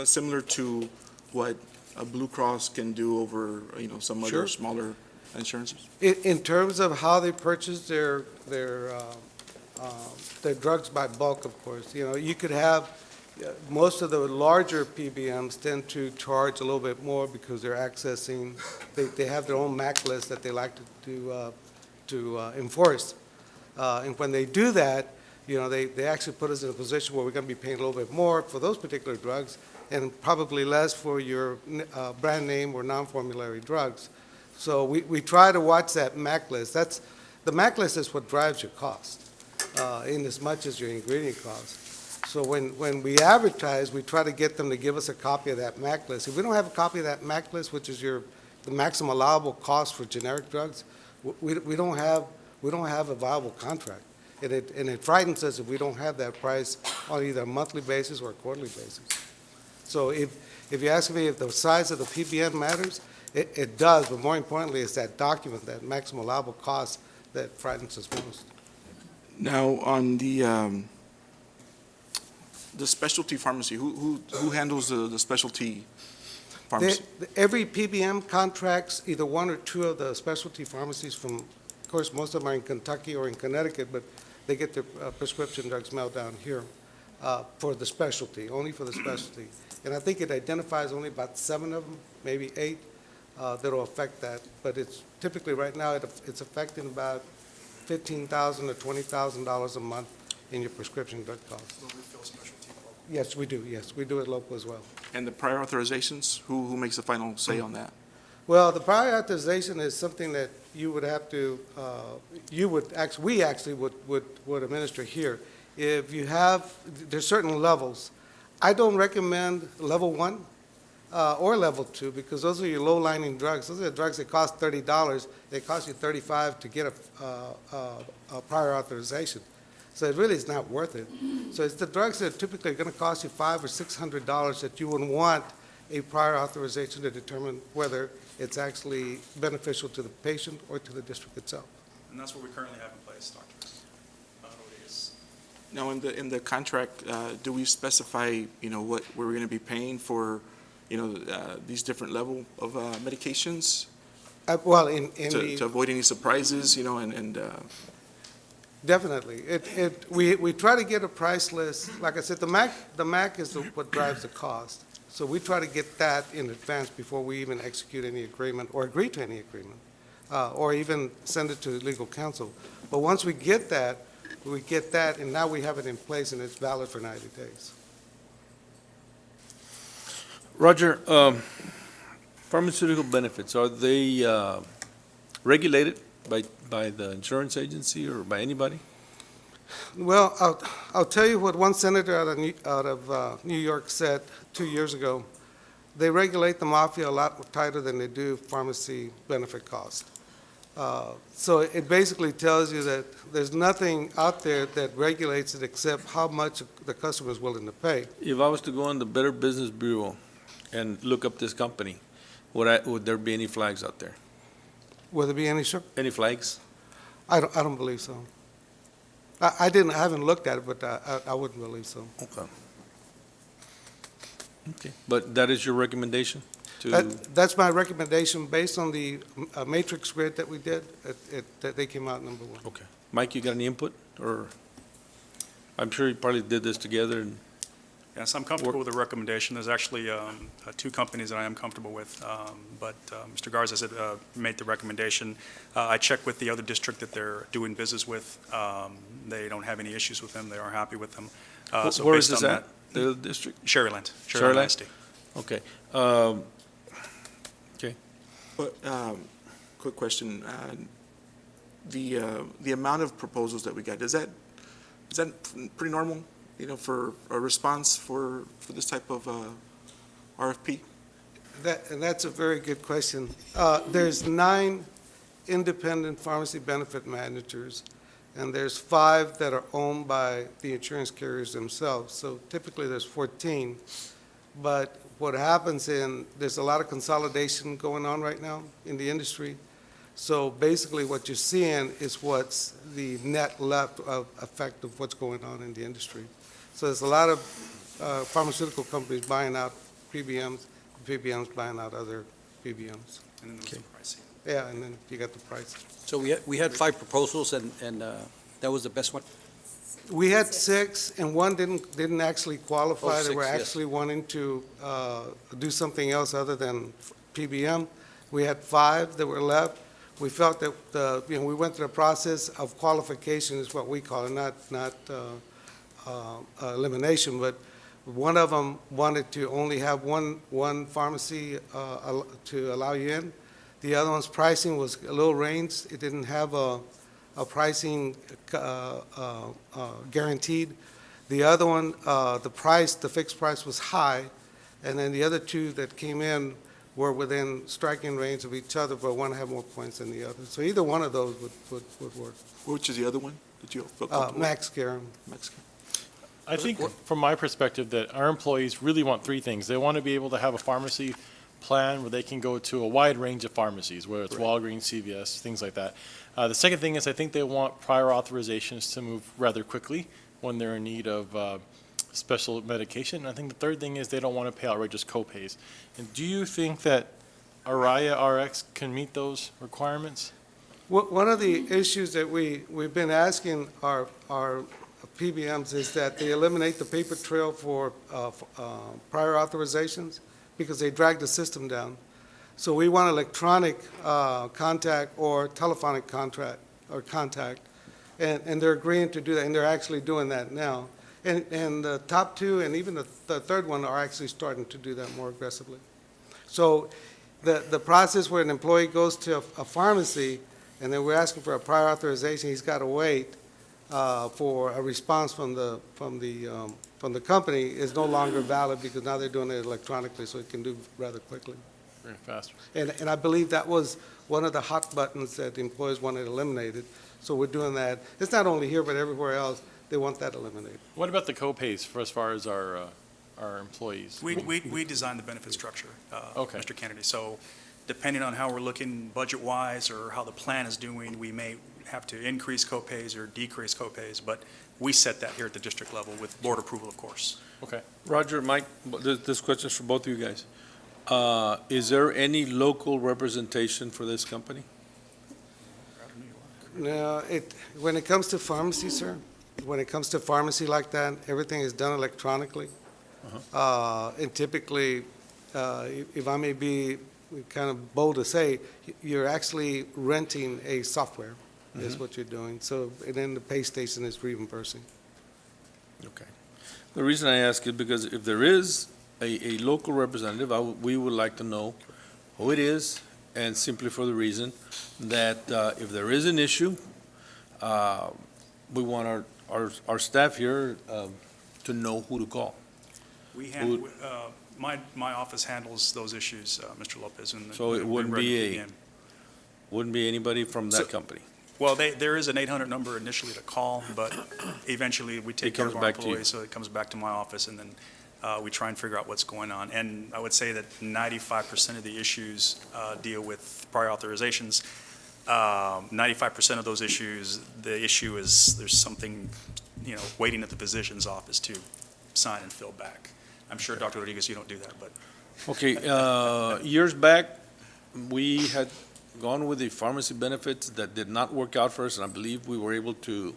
similar to what a Blue Cross can do over, some Sure. other smaller insurances? In terms of how they purchase their drugs by bulk, of course, you could have, most of the larger PBMs tend to charge a little bit more because they're accessing, they have their own MAC list that they like to enforce. And when they do that, they actually put us in a position where we're going to be paying a little bit more for those particular drugs and probably less for your brand name or non-formulary drugs. So we try to watch that MAC list. The MAC list is what drives your cost, in as much as your ingredient cost. So when we advertise, we try to get them to give us a copy of that MAC list. If we don't have a copy of that MAC list, which is the maximum allowable cost for generic drugs, we don't have a viable contract. And it frightens us if we don't have that price on either a monthly basis or a quarterly basis. So if you ask me if the size of the PBM matters, it does, but more importantly, it's that document, that maximum allowable cost that frightens us most. Now, on the specialty pharmacy, who handles the specialty pharmacy? Every PBM contracts either one or two of the specialty pharmacies from, of course, most of them are in Kentucky or in Connecticut, but they get their prescription drugs mailed down here for the specialty, only for the specialty. And I think it identifies only about 7 of them, maybe 8, that'll affect that. But it's typically, right now, it's affecting about $15,000 to $20,000 a month in your prescription drug costs. Yes, we do. Yes, we do it local as well. And the prior authorizations, who makes the final say on that? Well, the prior authorization is something that you would have to, we actually would administer here. If you have, there's certain levels. I don't recommend level 1 or level 2 because those are your low-lining drugs. Those are the drugs that cost $30. They cost you $35 to get a prior authorization. So it really is not worth it. So it's the drugs that are typically going to cost you $500 or $600 that you would want a prior authorization to determine whether it's actually beneficial to the patient or to the district itself. And that's what we currently have in place, Doctor. Now, in the contract, do we specify, what we're going to be paying for, these different level of medications? Well, To avoid any surprises, Definitely. We try to get a price list. Like I said, the MAC is what drives the cost. So we try to get that in advance before we even execute any agreement or agree to any agreement, or even send it to legal counsel. But once we get that, and now we have it in place, and it's valid for 90 days. Roger, pharmaceutical benefits, are they regulated by the insurance agency or by anybody? Well, I'll tell you what one senator out of New York said 2 years ago. They regulate the mafia a lot tighter than they do pharmacy benefit costs. So it basically tells you that there's nothing out there that regulates it except how much the customer is willing to pay. If I was to go on the Better Business Bureau and look up this company, would there be any flags out there? Will there be any, sir? Any flags? I don't believe so. I haven't looked at it, but I wouldn't believe so. Okay. Okay, but that is your recommendation to? That's my recommendation based on the matrix grid that we did, that they came out number 1. Okay. Mike, you got any input, or? I'm sure you probably did this together and. Yes, I'm comfortable with the recommendation. There's actually 2 companies that I am comfortable with, but Mr. Garza said, made the recommendation. I checked with the other district that they're doing business with. They don't have any issues with them. They are happy with them. So Where is based this on at? The district? Sherryland. Sherryland? ISD. Okay. Okay. But, quick question, the amount of proposals that we got, is that pretty normal, for a response for this type of RFP? And that's a very good question. There's 9 independent pharmacy benefit managers, and there's 5 that are owned by the insurance carriers themselves. So typically, there's 14. But what happens there's a lot of consolidation going on right now in the industry. So basically, what you're seeing is what's the net left effect of what's going on in the industry. So there's a lot of pharmaceutical companies buying out PBMs, PBMs buying out other PBMs. And then there was the pricing. Yeah, and then you got the price. So we had 5 proposals, and that was the best one? We had 6, and one didn't actually qualify. Oh, They were 6, yes. actually wanting to do something else other than PBM. We had 5 that were left. We felt that, we went through the process of qualification, is what we call it, not elimination, but one of them wanted to only have one pharmacy to allow you in. The other one's pricing was a little range. It didn't have a pricing guaranteed. The other one, the fixed price was high, and then the other 2 that came in were within striking range of each other, but one had more points than the other. So either one of those would work. Which is the other one that you felt comfortable with? Max Care. Mexican. I think from my perspective that our employees really want 3 things. They want to be able to have a pharmacy plan where they can go to a wide range of pharmacies, whether it's Walgreens, CVS, things like that. The second thing is I think they want prior authorizations to move rather quickly when they're in need of special medication. And I think the third thing is they don't want to pay outrageous copays. And do you think that Araya RX can meet those requirements? One of the issues that we've been asking our PBMs is that they eliminate the paper trail for prior authorizations because they drag the system down. So we want electronic contact or telephonic contact, and they're agreeing to do that, and they're actually doing that now. And the top 2 and even the third one are actually starting to do that more aggressively. So the process where an employee goes to a pharmacy and then we're asking for a prior authorization, he's got to wait for a response from the company is no longer valid because now they're doing it electronically, so it can do rather quickly. Very fast. And I believe that was one of the hot buttons that the employees wanted eliminated. So we're doing that. It's not only here, but everywhere else, they want that eliminated. What about the copays for as far as our employees? We designed the benefit structure, Okay. Mr. Kennedy. So depending on how we're looking budget-wise or how the plan is doing, we may have to increase copays or decrease copays, but we set that here at the district level with board approval, of course. Okay. Roger, Mike, this question is for both of you guys. Is there any local representation for this company? No, when it comes to pharmacy, sir, when it comes to pharmacy like that, everything is done electronically. And typically, if I may be kind of bold to say, you're actually renting a software, is what you're doing. So, and then the pay station is reimbursing. Okay. The reason I ask is because if there is a local representative, we would like to know who it is, and simply for the reason that if there is an issue, we want our staff here to know who to call. We handle, my office handles those issues, Mr. Lopez. And So it we're ready to wouldn't be anybody from that company. Well, there is an 800 number initially to call, but eventually we take care of our employees, so it comes back to my office, and then we try and figure out what's going on. And I would say that 95% of the issues deal with prior authorizations. 95% of those issues, the issue is there's something, waiting at the physician's office to sign and fill back. I'm sure, Dr. Rodriguez, you don't do that, but. Okay, years back, we had gone with the pharmacy benefits that did not work out for us, and I believe we were able to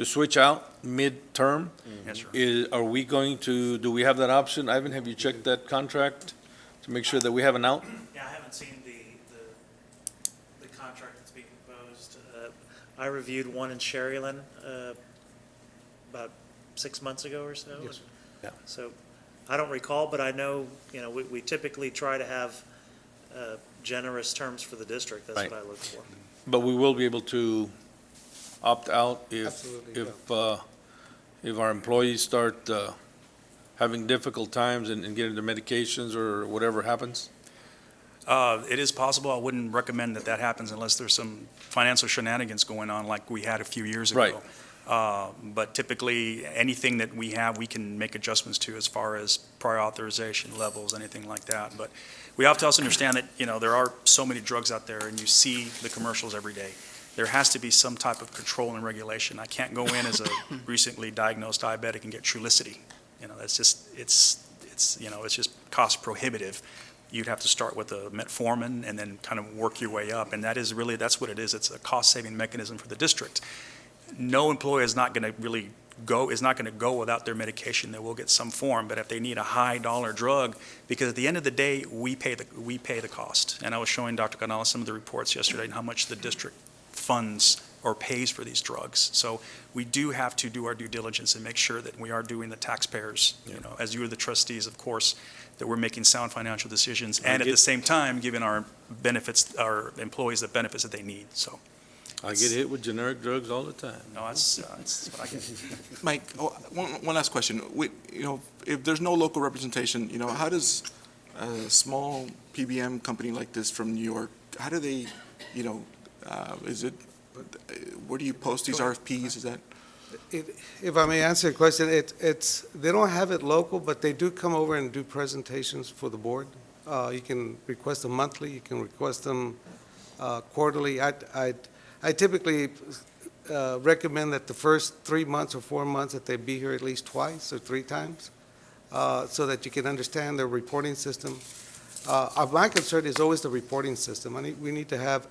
switch out mid-term. Yes, sir. Are we going to, do we have that option? Ivan, have you checked that contract to make sure that we have an out? Yeah, I haven't seen the contract that's being proposed. I reviewed one in Sherryland about 6 months ago or so. Yes, sir. Yeah. So I don't recall, but I know, we typically try to have generous terms for the district. That's Right. what I look for. But we will be able to opt out Absolutely, if our employees start having difficult times and getting their medications or whatever happens? It is possible. I wouldn't recommend that that happens unless there's some financial shenanigans going on like we had a few years ago. Right. But typically, anything that we have, we can make adjustments to as far as prior authorization levels, anything like that. But we have to also understand that, there are so many drugs out there, and you see the commercials every day. There has to be some type of control and regulation. I can't go in as a recently diagnosed diabetic and get Trulicity. That's just, it's just cost prohibitive. You'd have to start with a metformin and then kind of work your way up. And that's what it is. It's a cost-saving mechanism for the district. No employee is not going to go without their medication. They will get some form, but if they need a high dollar drug, because at the end of the day, we pay the cost. And I was showing Dr. Canales some of the reports yesterday and how much the district funds or pays for these drugs. So we do have to do our due diligence and make sure that we are doing the taxpayers, as you are the trustees, of course, that we're making sound financial decisions, and at the same time, giving our employees the benefits that they need, so. I get hit with generic drugs all the time. No, that's what I get. Mike, one last question. If there's no local representation, how does a small PBM company like this from New York, how do they, where do you post these RFPs? Is that? If I may answer your question, they don't have it local, but they do come over and do presentations for the board. You can request them monthly, you can request them quarterly. I typically recommend that the first 3 months or 4 months that they be here at least twice or 3 times, so that you can understand their reporting system. My concern is always the reporting system. We need to have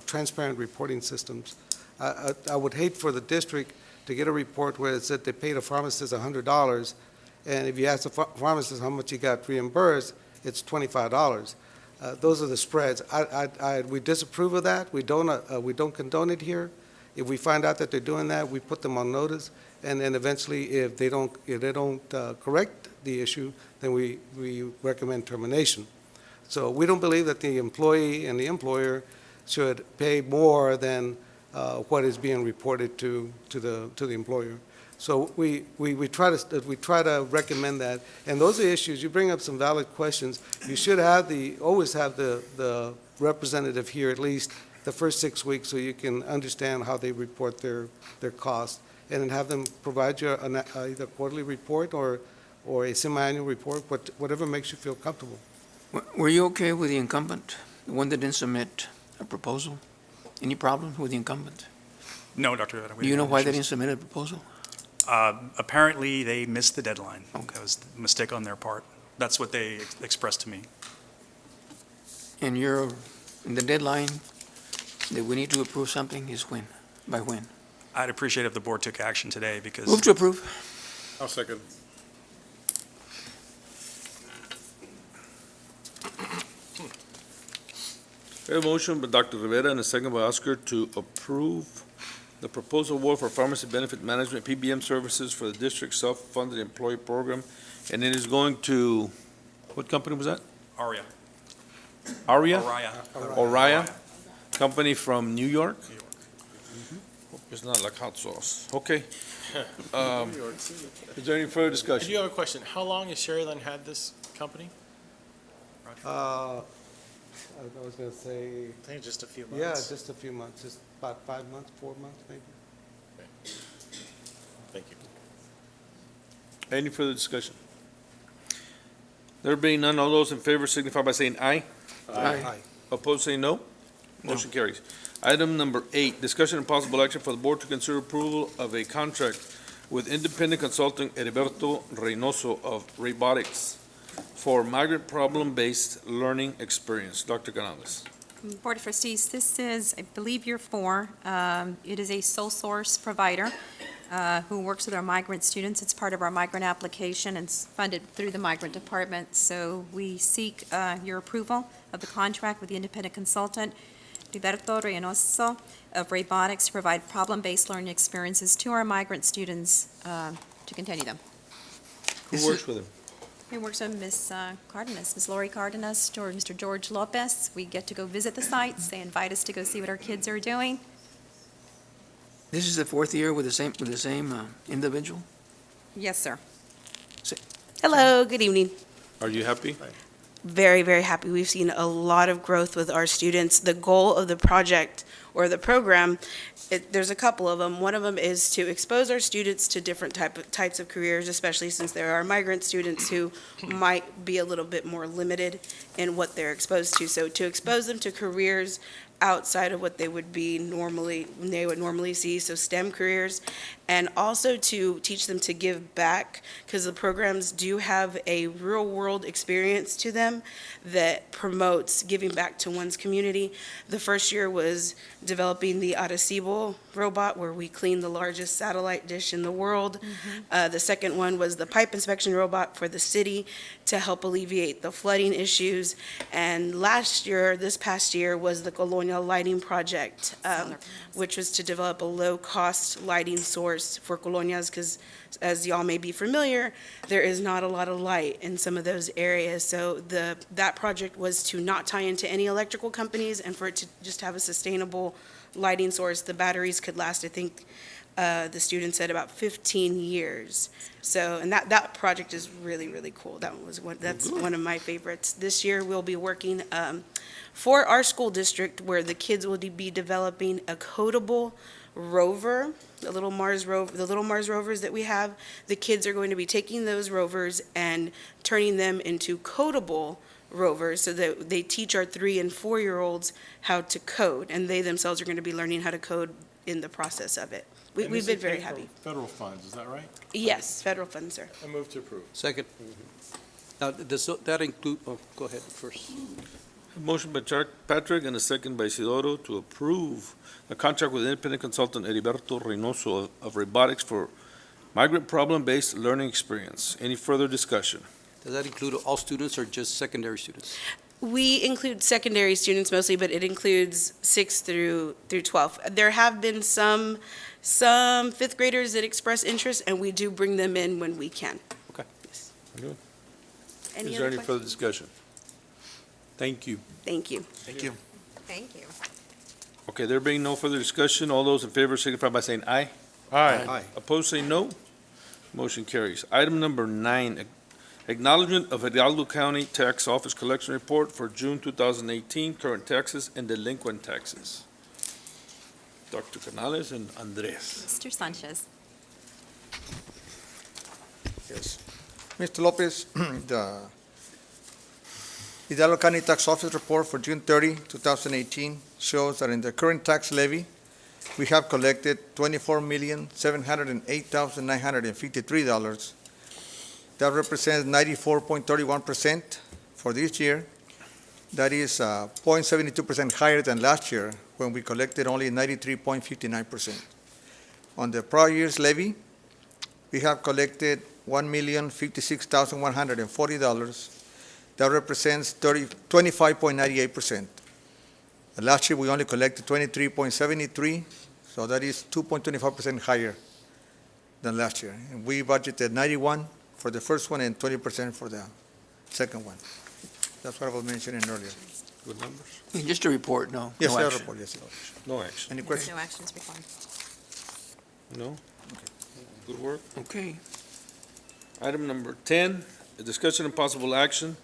transparent reporting systems. I would hate for the district to get a report where it said they paid a pharmacist $100, and if you ask the pharmacist how much he got reimbursed, it's $25. Those are the spreads. We disapprove of that. We don't condone it here. If we find out that they're doing that, we put them on notice, and then eventually, if they don't correct the issue, then we recommend termination. So we don't believe that the employee and the employer should pay more than what is being reported to the employer. So we try to recommend that. And those are issues, you bring up some valid questions. You should always have the representative here at least the first 6 weeks so you can understand how they report their costs, and then have them provide you either a quarterly report or a semi-annual report, whatever makes you feel comfortable. Were you okay with the incumbent, the one that didn't submit a proposal? Any problems with the incumbent? No, Dr. Rivera. Do you know why they didn't submit a proposal? Apparently, they missed the deadline. Okay. That was a mistake on their part. That's what they expressed to me. And the deadline that we need to approve something is when? By when? I'd appreciate if the board took action today because. Move to approve. I'll second. We have a motion by Dr. Rivera and a second by Oscar to approve the proposal award for pharmacy benefit management PBM services for the district self-funded employee program. And it is going to, what company was that? Aria. Aria? Araya. Oriya, company from New York? Hope it's not like hot sauce. Okay. Is there any further I discussion? do have a question. How long has Sherryland had this company? I was going to say, I think just a few months. yeah, just a few months, just about 5 months, 4 months maybe. Thank you. Any further discussion? There being none, all those in favor signify by saying aye. Aye. Opposed, say no. Motion carries. Item number 8, discussion and possible action for the board to consider approval of a contract with independent consultant Heriberto Reynoso of Robotics for migrant problem-based learning experience. Dr. Canales. Board of Trustees, this is, I believe, year 4. It is a sole source provider who works with our migrant students. It's part of our migrant application and it's funded through the migrant department. So we seek your approval of the contract with the independent consultant, Heriberto Reynoso of Robotics, to provide problem-based learning experiences to our migrant students to continue them. Who works with him? He works with Ms. Cardenas, Ms. Lori Cardenas, or Mr. George Lopez. We get to go visit the sites. They invite us to go see what our kids are doing. This is the 4th year with the same individual? Yes, sir. Hello, good evening. Are you happy? very, very happy. We've seen a lot of growth with our students. The goal of the project or the program, there's a couple of them. One of them is to expose our students to different types of careers, especially since there are migrant students who might be a little bit more limited in what they're exposed to. So to expose them to careers outside of what they would normally see, so STEM careers, and also to teach them to give back, because the programs do have a real-world experience to them that promotes giving back to one's community. The first year was developing the Arecibo robot, where we clean the largest satellite dish in the world. The second one was the pipe inspection robot for the city to help alleviate the flooding issues. And this past year, was the Colonia Lighting Project, which was to develop a low-cost lighting source for colonias, because as y'all may be familiar, there is not a lot of light in some of those areas. So that project was to not tie into any electrical companies and for it to just have a sustainable lighting source. The batteries could last, I think, the student said about 15 years. So, and that project is really, really cool. That's one of my favorites. This year, we'll be working for our school district, where the kids will be developing a codable rover, the little Mars rovers that we have. The kids are going to be taking those rovers and turning them into codable rovers, so that they teach our 3- and 4-year-olds how to code, and they themselves are going to be learning how to code in the process of it. We've been very happy. Federal funds, is that right? Yes, federal funds, sir. I move to approve. Second. Now, does that include, go ahead first. A motion by Patrick and a second by Isidoro to approve a contract with independent consultant Heriberto Reynoso of Robotics for migrant problem-based learning experience. Any further discussion? Does that include all students or just secondary students? We include secondary students mostly, but it includes 6th through 12th. There have been some 5th graders that express interest, and we do bring them in when we can. Okay. Yes. Good. Any Is other there any questions? further discussion? Thank you. Thank you. Thank you. Thank you. Okay, there being no further discussion, all those in favor signify by saying aye. Aye. Opposed, say no. Motion carries. Item number 9, acknowledgement of Hidalgo County Tax Office Collection Report for June 2018, current taxes and delinquent taxes. Dr. Canales and Andres. Mr. Sanchez. Yes. Mr. Lopez, the Hidalgo County Tax Office report for June 30, 2018 shows that in the current tax levy, we have collected $24,708,953. That represents 94.31% for this year. That is 0.72% higher than last year, when we collected only 93.59%. On the prior year's levy, we have collected $1,056,140. That represents 25.98%. Last year, we only collected 23.73, so that is 2.25% higher than last year. And we budgeted 91 for the first one and 20% for the second one. That's what I was mentioning earlier. Good numbers. Just a report, no? Yes, no I action. report, yes. No action. Any questions? No actions required. No? Good work. Okay. Item number 10, a discussion and possible action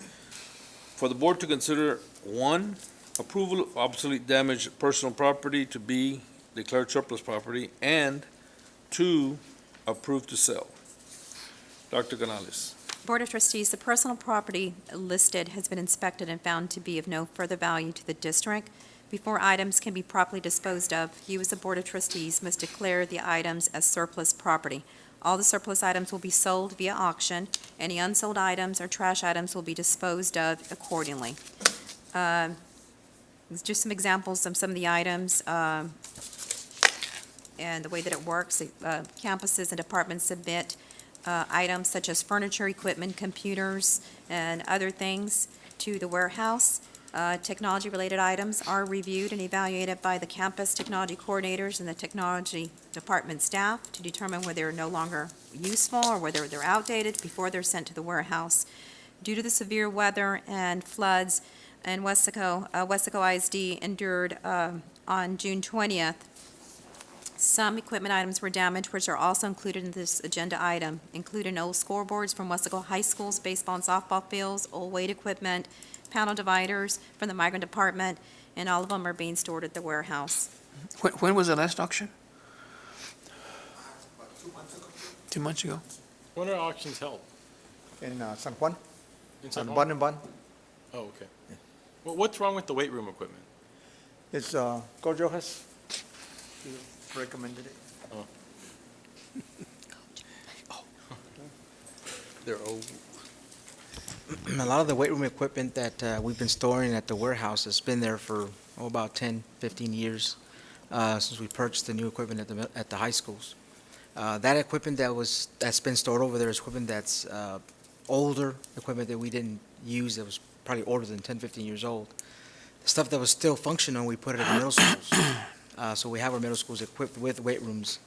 for the board to consider, 1, approval of obsolete damaged personal property to be declared surplus property, and 2, approve to sell. Dr. Canales. Board of Trustees, the personal property listed has been inspected and found to be of no further value to the district. Before items can be properly disposed of, you as the Board of Trustees must declare the items as surplus property. All the surplus items will be sold via auction. Any unsold items or trash items will be disposed of accordingly. Just some examples of some of the items and the way that it works. Campuses and departments submit items such as furniture, equipment, computers, and other things to the warehouse. Technology-related items are reviewed and evaluated by the campus technology coordinators and the technology department staff to determine whether they're no longer useful or whether they're outdated before they're sent to the warehouse. Due to the severe weather and floods, and Weslaco ISD endured on June 20th Some equipment items were damaged, which are also included in this agenda item, including old scoreboards from Weslaco High School's baseball and softball fields, old weight equipment, panel dividers from the migrant department, and all of them are being stored at the warehouse. When was the last auction? 2 months ago. When are auctions held? In San Juan, In San San Juan? Juan and Ban. Oh, okay. Well, what's wrong with the weight room equipment? It's, Coach Rojas, he recommended it. They're old. A lot of the weight room equipment that we've been storing at the warehouse has been there for about 10, 15 years since we purchased the new equipment at the high schools. That equipment that's been stored over there is equipment that's older equipment that we didn't use, that was probably older than 10, 15 years old. The stuff that was still functional, we put it in the middle schools. So we have our middle schools equipped with weight rooms.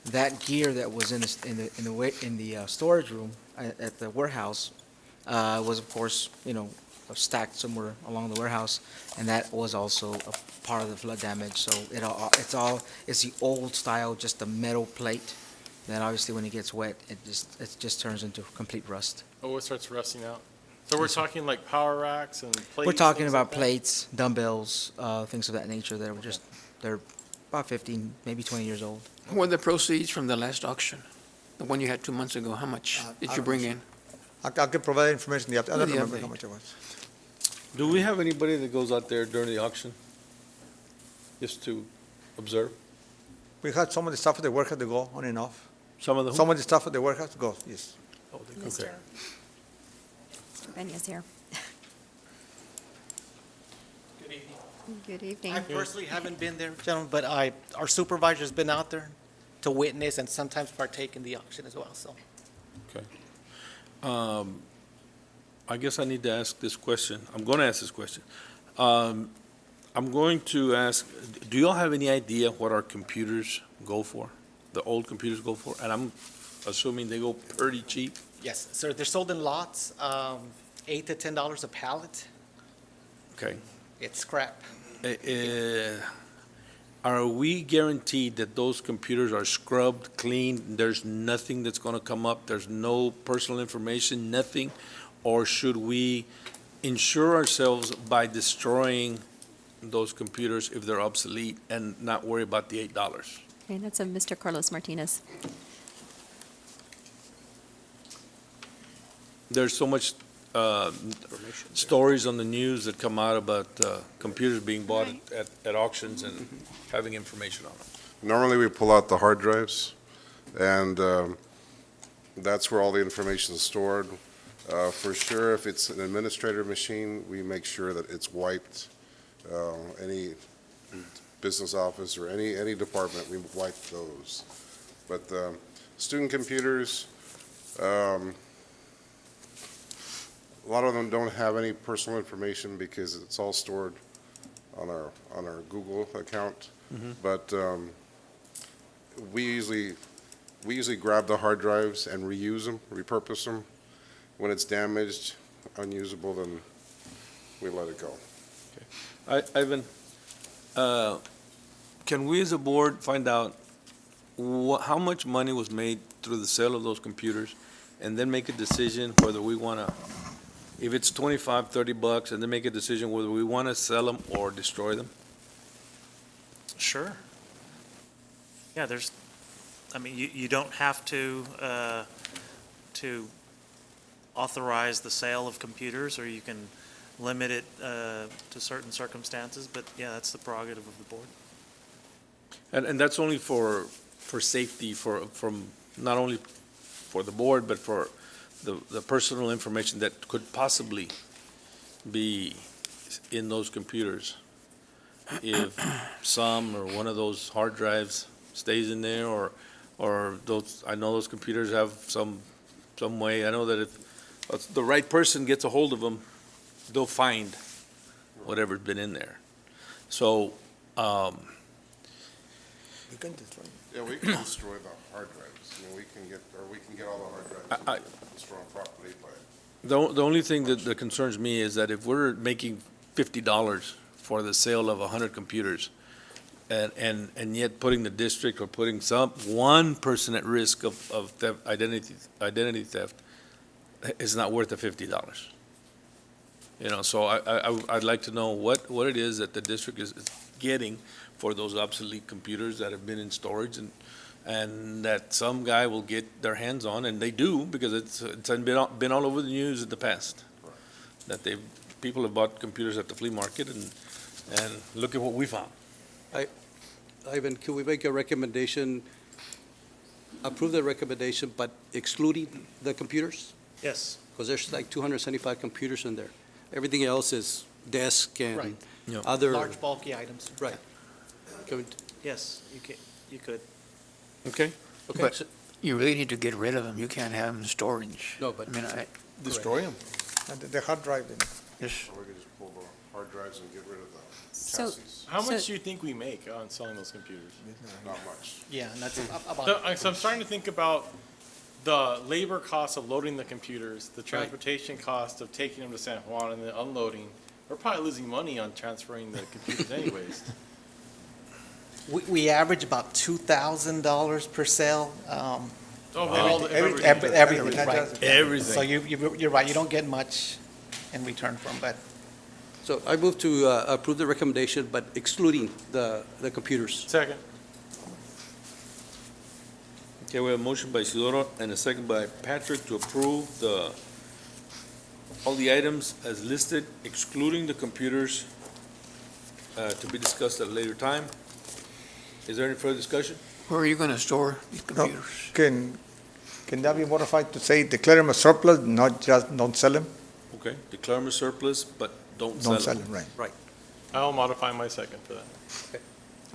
That gear that was in the storage room at the warehouse was, of course, stacked somewhere along the warehouse, and that was also a part of the flood damage. So it's the old style, just the metal plate. Then obviously when it gets wet, it just turns into complete rust. Oh, it starts rusting out. So we're talking like power racks and plates? We're talking things about like that? plates, dumbbells, things of that nature that were they're about 15, maybe 20 years old. What were the proceeds from the last auction? The one you had 2 months ago, how much did you bring in? I can provide that information, I don't the remember update. how much it was. Do we have anybody that goes out there during the auction? Just to observe? We had some of the staff at the warehouse to go on and off. Some of the who? Some of the staff at the warehouse go, yes. Oh, they- Mr. okay. Mr. Peña's here. Good evening. Good evening. I personally haven't been there, gentlemen, but our supervisor's been out there to witness and sometimes partake in the auction as well, so. I guess I need to ask this question. I'm going to ask this question. I'm going to ask, do y'all have any idea what our computers go for? The old computers go for? And I'm assuming they go pretty cheap? Yes, sir, they're sold in lots, $8 to $10 a pallet. Okay. It's scrap. Are we guaranteed that those computers are scrubbed, cleaned, there's nothing that's going to come up, there's no personal information, nothing? Or should we insure ourselves by destroying those computers if they're obsolete and not worry about the $8? Okay, that's a Mr. Carlos Martinez. There's so much stories on the news that come out about computers being bought at auctions and having information on them. Normally, we pull out the hard drives, and that's where all the information is stored. For sure, if it's an administrator machine, we make sure that it's wiped. Any business office or any department, we wipe those. But student computers, a lot of them don't have any personal information because it's all stored on our Google account. But we usually grab the hard drives and reuse them, repurpose them. When it's damaged, unusable, then we let it go. Ivan, can we as a board find out how much money was made through the sale of those computers, and then make a decision whether we want to, if it's $25, $30, and then make a decision whether we want to sell them or destroy them? Sure. Yeah, you don't have to authorize the sale of computers, or you can limit it to certain circumstances, but yeah, that's the prerogative of the board. And that's only for safety, from not only for the board, but for the personal information that could possibly be in those computers. If some or one of those hard drives stays in there, or those, I know those computers have some way, I know that if the right person gets a hold of them, they'll find whatever's been in there. So, We can destroy it. Yeah, we can destroy the hard drives. I mean, we can get all the hard drives and destroy them properly, but the only thing that concerns me is that if we're making $50 for the sale of 100 computers, and yet putting the district or putting one person at risk of theft, identity theft is not worth the $50. You know, so I'd like to know what it is that the district is getting for those obsolete computers that have been in storage and that some guy will get their hands on, and they do, because it's been all over the news in the past. That people have bought computers at the flea market, and look at what we found. Ivan, can we make a recommendation, approve the recommendation, but excluding the computers? Yes. Because there's like 275 computers in there. Everything else is desk and Right. other. Large bulky items. Right. Can we- Yes, you could. Okay? Okay, But so- you really need to get rid of them. You can't have them in storage. No, but- I mean, Destroy them. The hard drive, then. just, Or we could just pull the hard drives and get rid of the So- chassis. How So- much do you think we make on selling those computers? Not much. Yeah, and that's So about, I'm starting to think about the labor cost of loading the computers, the transportation cost of taking them to San Juan and then unloading. We're probably losing money on transferring the computers anyways. we average about $2,000 per sale. Oh, Everything, right. Everything. So you're right, you don't get much in return from, but So I move to approve the recommendation, but excluding the computers. Second. Okay, we have a motion by Isidoro and a second by Patrick to approve all the items as listed, excluding the computers, to be discussed at a later time. Is there any further discussion? where are you going to store these computers? Can that be modified to say declare them a surplus, not just don't sell them? Okay, declare them a surplus, but don't sell Don't sell them. them, right. I'll modify my second for that.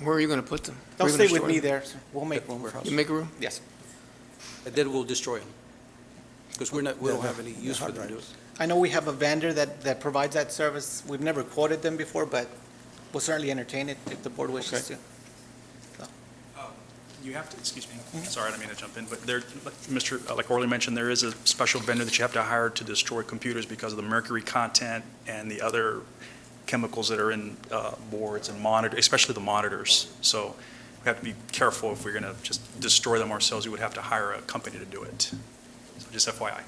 Where are you going to put them? they'll Where are you stay gonna with me store there. So we'll make room for them? us. You make room? Yes. And then we'll destroy them. Because we don't have any use for hard them to do it. drives. I know we have a vendor that provides that service. We've never quoted them before, but we'll certainly entertain it if the board wishes to. You have to, excuse me, sorry, I didn't mean to jump in, but there, like Orly mentioned, there is a special vendor that you have to hire to destroy computers because of the mercury content and the other chemicals that are in boards and especially the monitors. So we have to be careful if we're going to just destroy them ourselves. We would have to hire a company to do it. So just FYI.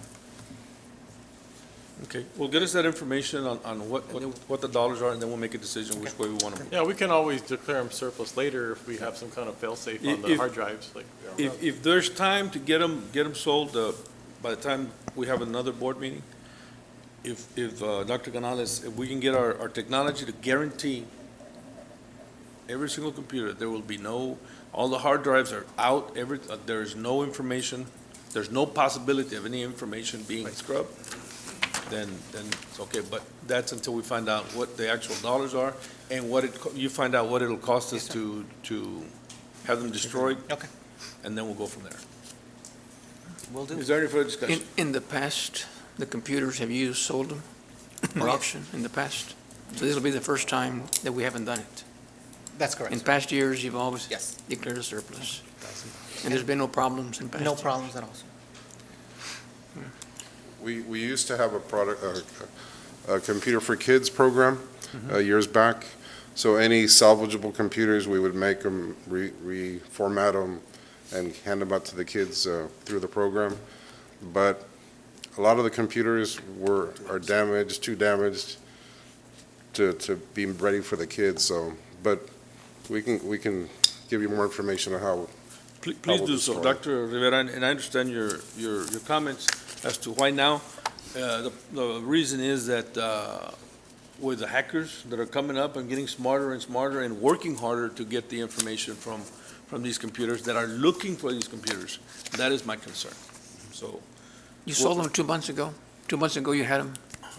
Okay, well, get us that information on what the dollars are, and then we'll make a decision which way we want to move. Yeah, we can always declare them surplus later if we have some kind of fail-safe on the If- hard drives, like. If there's time to get them sold, by the time we have another board meeting, if Dr. Canales, if we can get our technology to guarantee every single computer, there will be all the hard drives are out, there is no information, there's no possibility of any information being scrubbed, then it's okay. But that's until we find out what the actual dollars are and you find out what it'll cost us to have them destroyed. Okay. And then we'll go from there. Will do. Is there any further discussion? In the past, the computers, have you sold them or auctioned in the past? So this will be the first time that we haven't done it. That's correct. In past years, you've always Yes. declared a surplus. And there's been no problems in past No years? problems at all. We used to have a Computer for Kids program years back. So any salvageable computers, we would make them, reformat them, and hand them out to the kids through the program. But a lot of the computers are damaged, too damaged to be ready for the kids. So, but we can give you more information on how. Please do so, Dr. Rivera, and I understand your comments as to why now. The reason is that with the hackers that are coming up and getting smarter and smarter and working harder to get the information from these computers that are looking for these computers, that is my concern. So. You sold them 2 months ago? 2 months ago, you had them?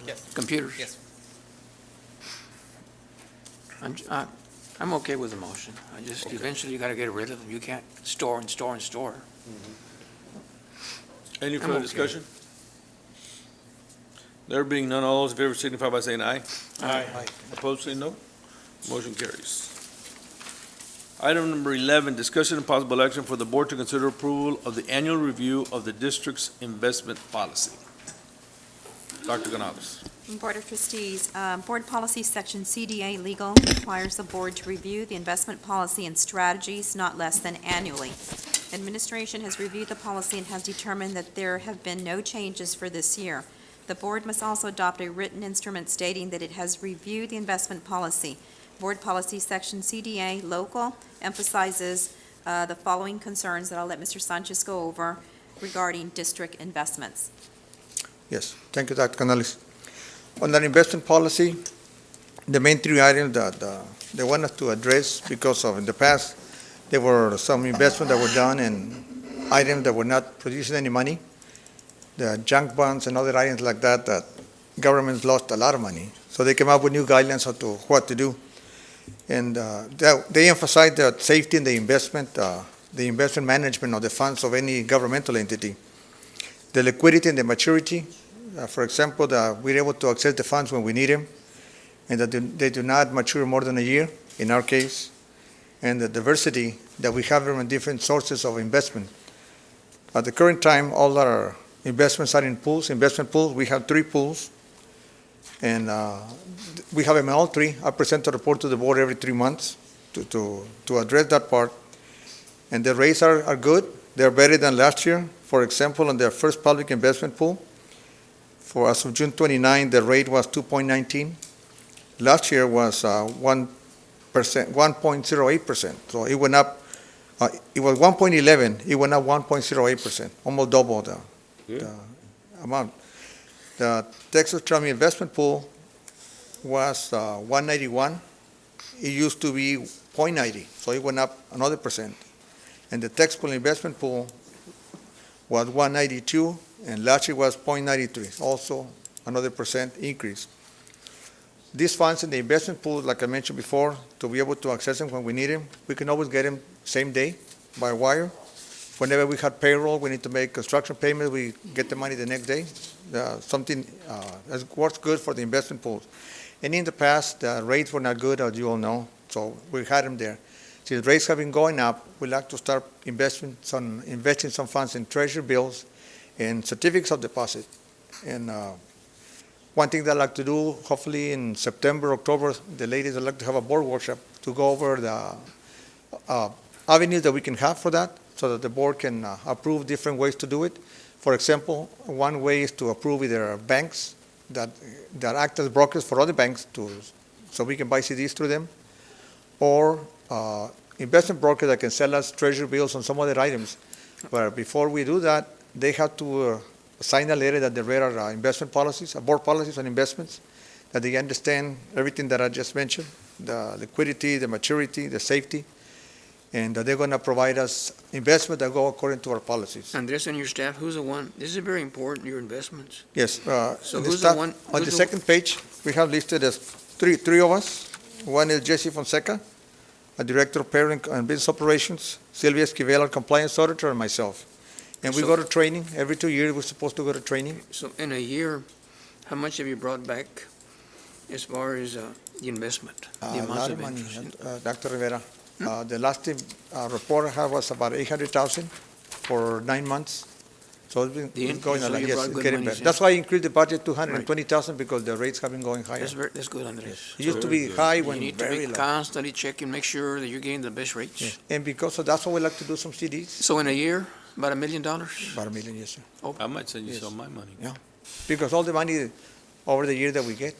Yes. Computers? Yes. I'm okay with the motion. Eventually you got to get rid of them. You can't store and store and store. Any I'm further okay. discussion? There being none, all those in favor signify by saying aye. Aye. Opposed, say no. Motion carries. Item number 11, discussion and possible action for the board to consider approval of the annual review of the district's investment policy. Dr. Canales. Board of Trustees, Board Policy Section CDA Legal requires the board to review the investment policy and strategies not less than annually. Administration has reviewed the policy and has determined that there have been no changes for this year. The board must also adopt a written instrument stating that it has reviewed the investment policy. Board Policy Section CDA Local emphasizes the following concerns that I'll let Mr. Sanchez go over regarding district investments. Yes, thank you, Dr. Canales. On that investment policy, the main three items that they want us to address, because of in the past, there were some investments that were done and items that were not producing any money, the junk bonds and other items like that, that governments lost a lot of money. So they came up with new guidelines as to what to do. And they emphasize that safety in the investment management of the funds of any governmental entity, the liquidity and the maturity. For example, that we're able to access the funds when we need them, and that they do not mature more than a year, in our case, and the diversity that we have from different sources of investment. At the current time, all our investments are in pools, investment pools. We have 3 pools, and we have them in all 3. I present a report to the board every 3 months to address that part. And the rates are good. They're better than last year. For example, on the first public investment pool, for as of June 29, the rate was 2.19. Last year was 1.08%. So it went up. It was 1.11. It went up 1.08%, almost double the amount. The Texas Trust Investment Pool was 191. It used to be 0.90, so it went up another percent. And the taxable investment pool was 192, and last year was 0.93, also another percent increase. These funds in the investment pool, like I mentioned before, to be able to access them when we need them, we can always get them same day by wire. Whenever we had payroll, we need to make construction payments, we get the money the next day. Something that works good for the investment pools. And in the past, the rates were not good, as you all know, so we had them there. Since rates have been going up, we'd like to start investing some funds in treasury bills and certificates of deposit. And one thing that I'd like to do, hopefully in September, October, the ladies would like to have a board workshop to go over the avenues that we can have for that, so that the board can approve different ways to do it. For example, one way is to approve either banks that act as brokers for other banks so we can buy CDs through them, or investment brokers that can sell us treasury bills on some other items. But before we do that, they have to sign a letter that they read our investment policies, our board policies on investments, that they understand everything that I just mentioned, the liquidity, the maturity, the safety, and that they're going to provide us investment that go according to our policies. Andres and your staff, who's the one? This is very important, your investments. Yes. So who's the one? On the second page, we have listed as three of us. One is Jesse Fonseca, a director of parent and business operations, Sylvia Esquivel, our compliance auditor, and myself. And we go to training. Every 2 years, we're supposed to go to training. So in a year, how much have you brought back as far as the investment? The A amounts lot of of money, interest? Dr. Rivera. The last report I have was about 800,000 for 9 months. So it's been going a lot. Yes, it's getting better. That's why I increased the budget to 220,000, because the rates have been going higher. That's good, Andres. It used to be high when You need to very be low. constantly checking, make sure that you're getting the best rates. Yes. And because of that's why we like to do some CDs. So in a year, about $1 million? About $1 million, yes, sir. I might send you Yes. some of my money. Yeah. Because all the money over the year that we get.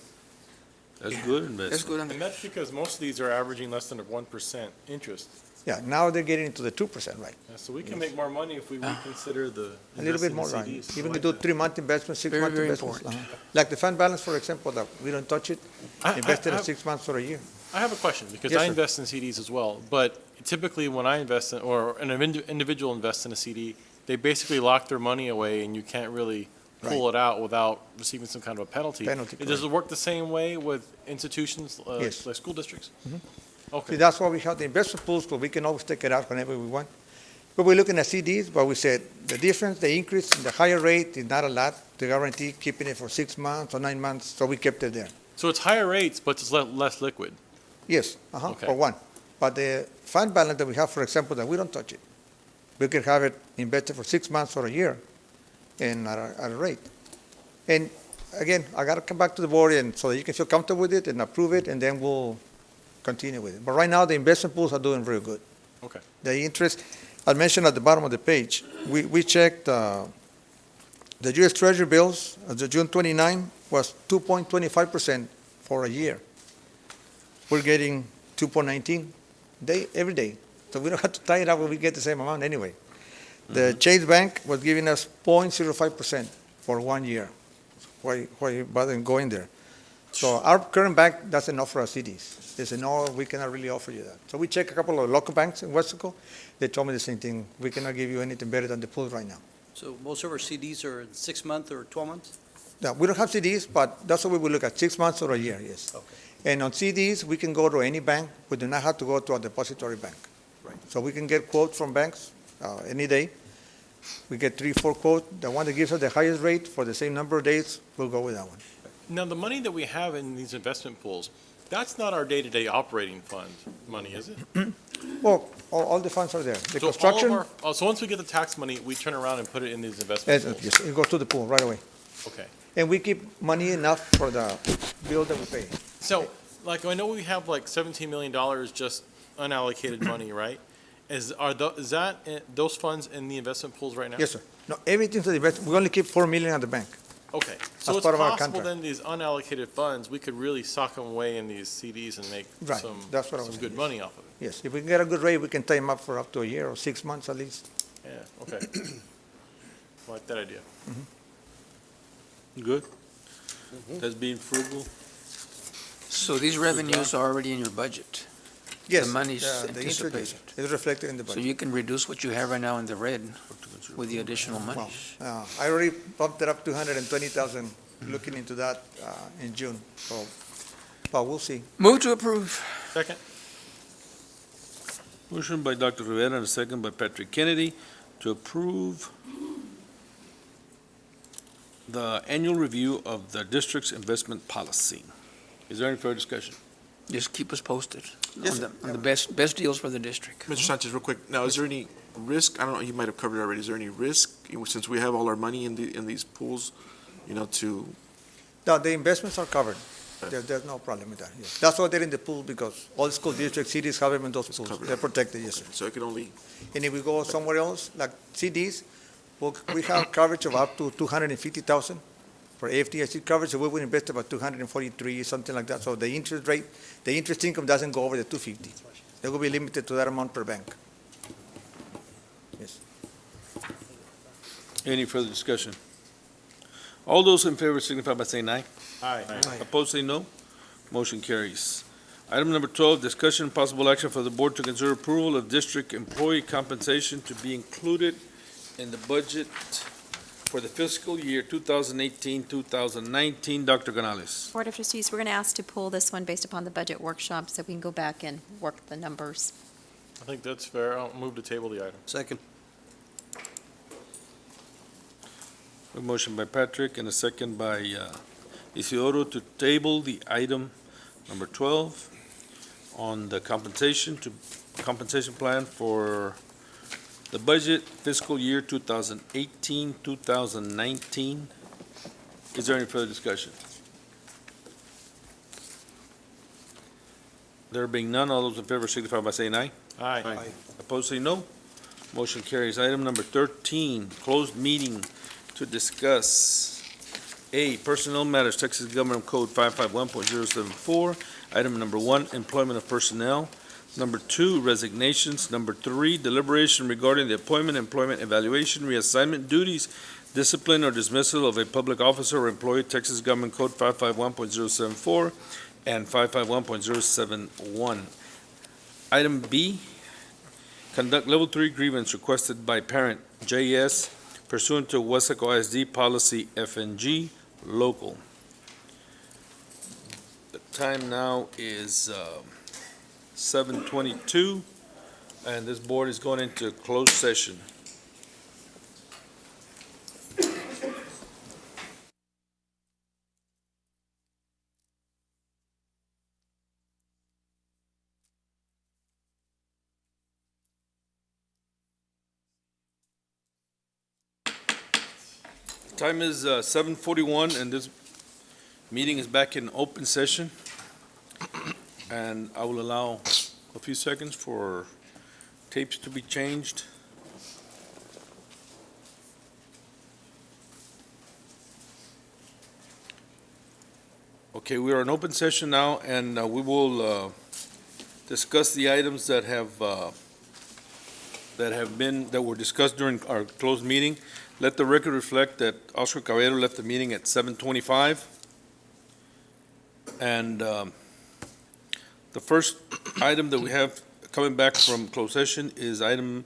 That's good investment. That's good, And Andres. that's because most of these are averaging less than a 1% interest. Yeah, now they're getting into the 2%, right? Yeah, so we can make more money if we reconsider the A little bit investing in more, right? CDs. Even I we like do that. 3-month investments, 6-month very investments. important. Like the fund balance, for example, that we don't touch it, invested in 6 months or a year. I have a question, because Yes, I sir. invest in CDs as well, but typically when I invest in, or an individual invests in a CD, they basically lock their money away and you can't really pull it out without receiving some kind of a penalty. Does it work the same way with institutions, Yes. like school districts? Mhm. Okay. See, that's why we have the investment pools, where we can always take it out whenever we want. But we're looking at CDs, but we said the difference, the increase in the higher rate is not a lot to guarantee keeping it for 6 months or 9 months, so we kept it there. So it's higher rates, but it's less liquid. Yes, Okay. for one. But the fund balance that we have, for example, that we don't touch it. We can have it invested for 6 months or a year and at a rate. And again, I gotta come back to the board and so that you can feel comfortable with it and approve it, and then we'll continue with it. But right now, the investment pools are doing very good. Okay. The interest, I mentioned at the bottom of the page, we checked, the U.S. Treasury bills, as of June 29 was 2.25% for a year. We're getting 2.19 every day. So we don't have to tie it up when we get the same amount anyway. The Chase Bank was giving us 0.05% for 1 year. Why you bother going there? So our current bank doesn't offer us CDs. They said, no, we cannot really offer you that. So we checked a couple of local banks in Weslaco. They told me the same thing. We cannot give you anything better than the pool right now. So most of our CDs are 6 months or 12 months? Yeah, we don't have CDs, but that's what we will look at, 6 months or a year, yes. Okay. And on CDs, we can go to any bank. We do not have to go to a depository bank. Right. So we can get quotes from banks any day. We get 3-4 quotes. The one that gives us the highest rate for the same number of days, we'll go with that one. Now, the money that we have in these investment pools, that's not our day-to-day operating fund money, is it? Well, all the funds are there. The So all of construction, so once we get the tax money, we turn around and put it in these investment pools? yes, it goes to the pool right away. Okay. And we keep money enough for the bill that we pay. So, like, I know we have like $17 million just unallocated money, right? Is that those funds in the investment pools right now? Yes, sir. No, everything's the investment. We only keep $4 million at the bank. Okay, so As it's part of our possible contract. then these unallocated funds, we could really sock them away in these CDs and make Right, some that's what I was good saying, yes. money off of it. Yes, if we can get a good rate, we can tie them up for up to a year or 6 months at least. Yeah, okay. I like that idea. Good? That's being frugal. So these revenues are already in your budget? Yes. The money's the interest anticipated? is reflected in the So budget. you can reduce what you have right now in the red with the additional money? Well, I already bumped it up to 120,000, looking into that in June, so, but we'll see. Move to approve. Second? Motion by Dr. Rivera and a second by Patrick Kennedy to approve the annual review of the district's investment policy. Is there any further discussion? Just keep us posted Yes, on the best deals for the district. Mr. Sanchez, real quick, now, is there any risk, I don't know, you might have covered it already, is there any risk, since we have all our money in these pools, to, No, the investments are covered. There's no problem with that, yes. That's why they're in the pool, because all school districts, cities have them in those pools. covered. They're protected, yes, sir. so it could only, And if we go somewhere else, like CDs, we have coverage of up to 250,000 for FDIC coverage, so we would invest about 243, something like that. So the interest rate, the interest income doesn't go over the 250. They will be limited to that amount per bank. Yes. Any further discussion? All those in favor signify by saying aye. Aye. Opposed, say no. Motion carries. Item number 12, discussion and possible action for the board to consider approval of district employee compensation to be included in the budget for the fiscal year 2018-2019. Dr. Canales. Board of Trustees, we're going to ask to pull this one based upon the budget workshop so we can go back and work the numbers. I think that's fair. I'll move to table the item. Second. A motion by Patrick and a second by Isidoro to table the item number 12 on the compensation plan for the budget fiscal year 2018-2019. Is there any further discussion? There being none, all those in favor signify by saying aye. Aye. Opposed, say no. Motion carries. Item number 13, closed meeting to discuss A, personnel matters, Texas Government Code 551.074. Item number 1, employment of personnel. Number 2, resignations. Number 3, deliberation regarding the appointment, employment evaluation, reassignment duties, discipline or dismissal of a public officer or employee, Texas Government Code 551.074 and 551.071. Item B, conduct level 3 grievance requested by parent JS pursuant to Weslaco ISD policy FNG local. The time now is 7:22, and this board is going into closed session. Time is 7:41, and this Meeting is back in open session, and I will allow a few seconds for tapes to be changed. Okay, we are in open session now, and we will discuss the items that were discussed during our closed meeting. Let the record reflect that Oscar Caballero left the meeting at 7:25. And the first item that we have coming back from closed session is item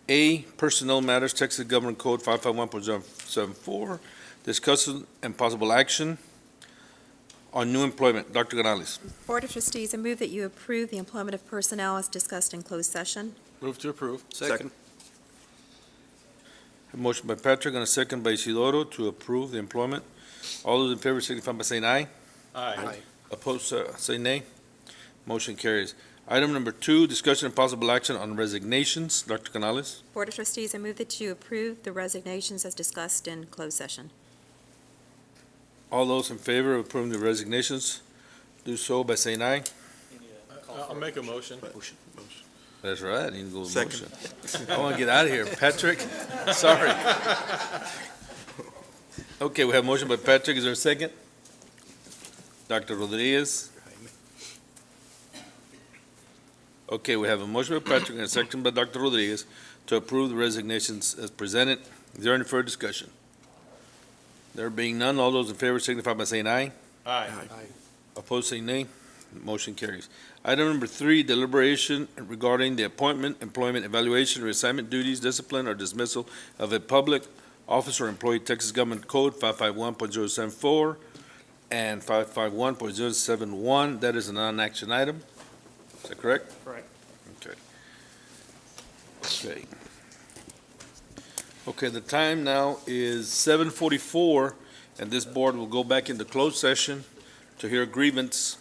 A, Personnel Matters, Texas Government Code 551.74, discussion and possible action on new employment. Dr. Canales. Board of Trustees, I move that you approve the employment of personnel as discussed in closed session. Move to approve. Second. A motion by Patrick and a second by Isidoro to approve the employment. All those in favor signify by saying aye. Aye. Opposed, say nay. Motion carries. Item number 2, discussion and possible action on resignations. Dr. Canales. Board of Trustees, I move that you approve the resignations as discussed in closed session. All those in favor of approving the resignations, do so by saying aye. I'll make a motion. That's right, I need to go with Second. motion. I want to get out of here. Patrick, sorry. Okay, we have a motion by Patrick. Is there a second? Dr. Rodriguez. Okay, we have a motion by Patrick and a second by Dr. Rodriguez to approve the resignations as presented. Is there any further discussion? There being none, all those in favor signify by saying aye. Aye. Opposed, say nay. Motion carries. Item number 3, deliberation regarding the appointment, employment, evaluation, reassignment duties, discipline, or dismissal of a public officer or employee, Texas Government Code 551.074 and 551.071. That is a non-action item. Is that correct? Correct. Okay. Okay. Okay, the time now is 7:44, and this board will go back into closed session to hear grievance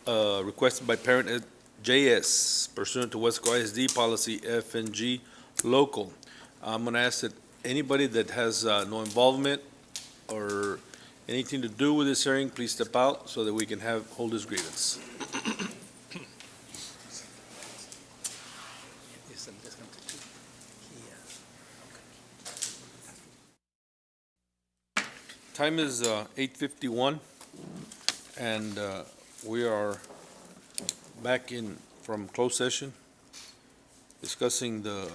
requested by parent at JS pursuant to Weslaco ISD policy FNG local. I'm going to ask that anybody that has no involvement or anything to do with this hearing, please step out so that we can hold this grievance. Time is 8:51, and we are back in from closed session discussing the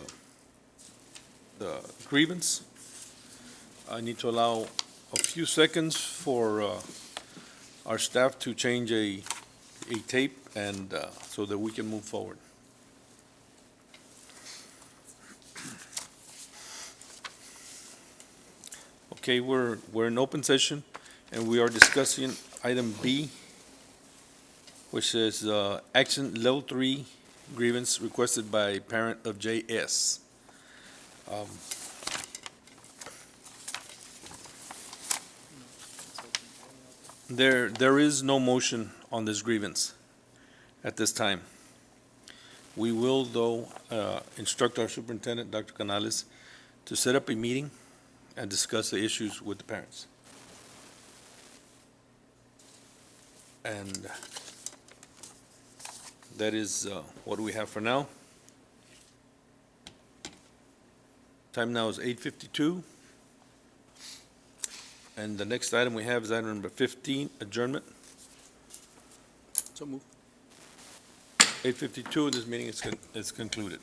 grievance. I need to allow a few seconds for our staff to change a tape and so that we can move forward. Okay, we're in open session, and we are discussing item B, which is action level 3 grievance requested by parent of JS. There is no motion on this grievance at this time. We will, though, instruct our superintendent, Dr. Canales, to set up a meeting and discuss the issues with the parents. And that is what we have for now. Time now is 8:52. And the next item we have is item number 15, adjournment. So move. 8:52, this meeting is concluded.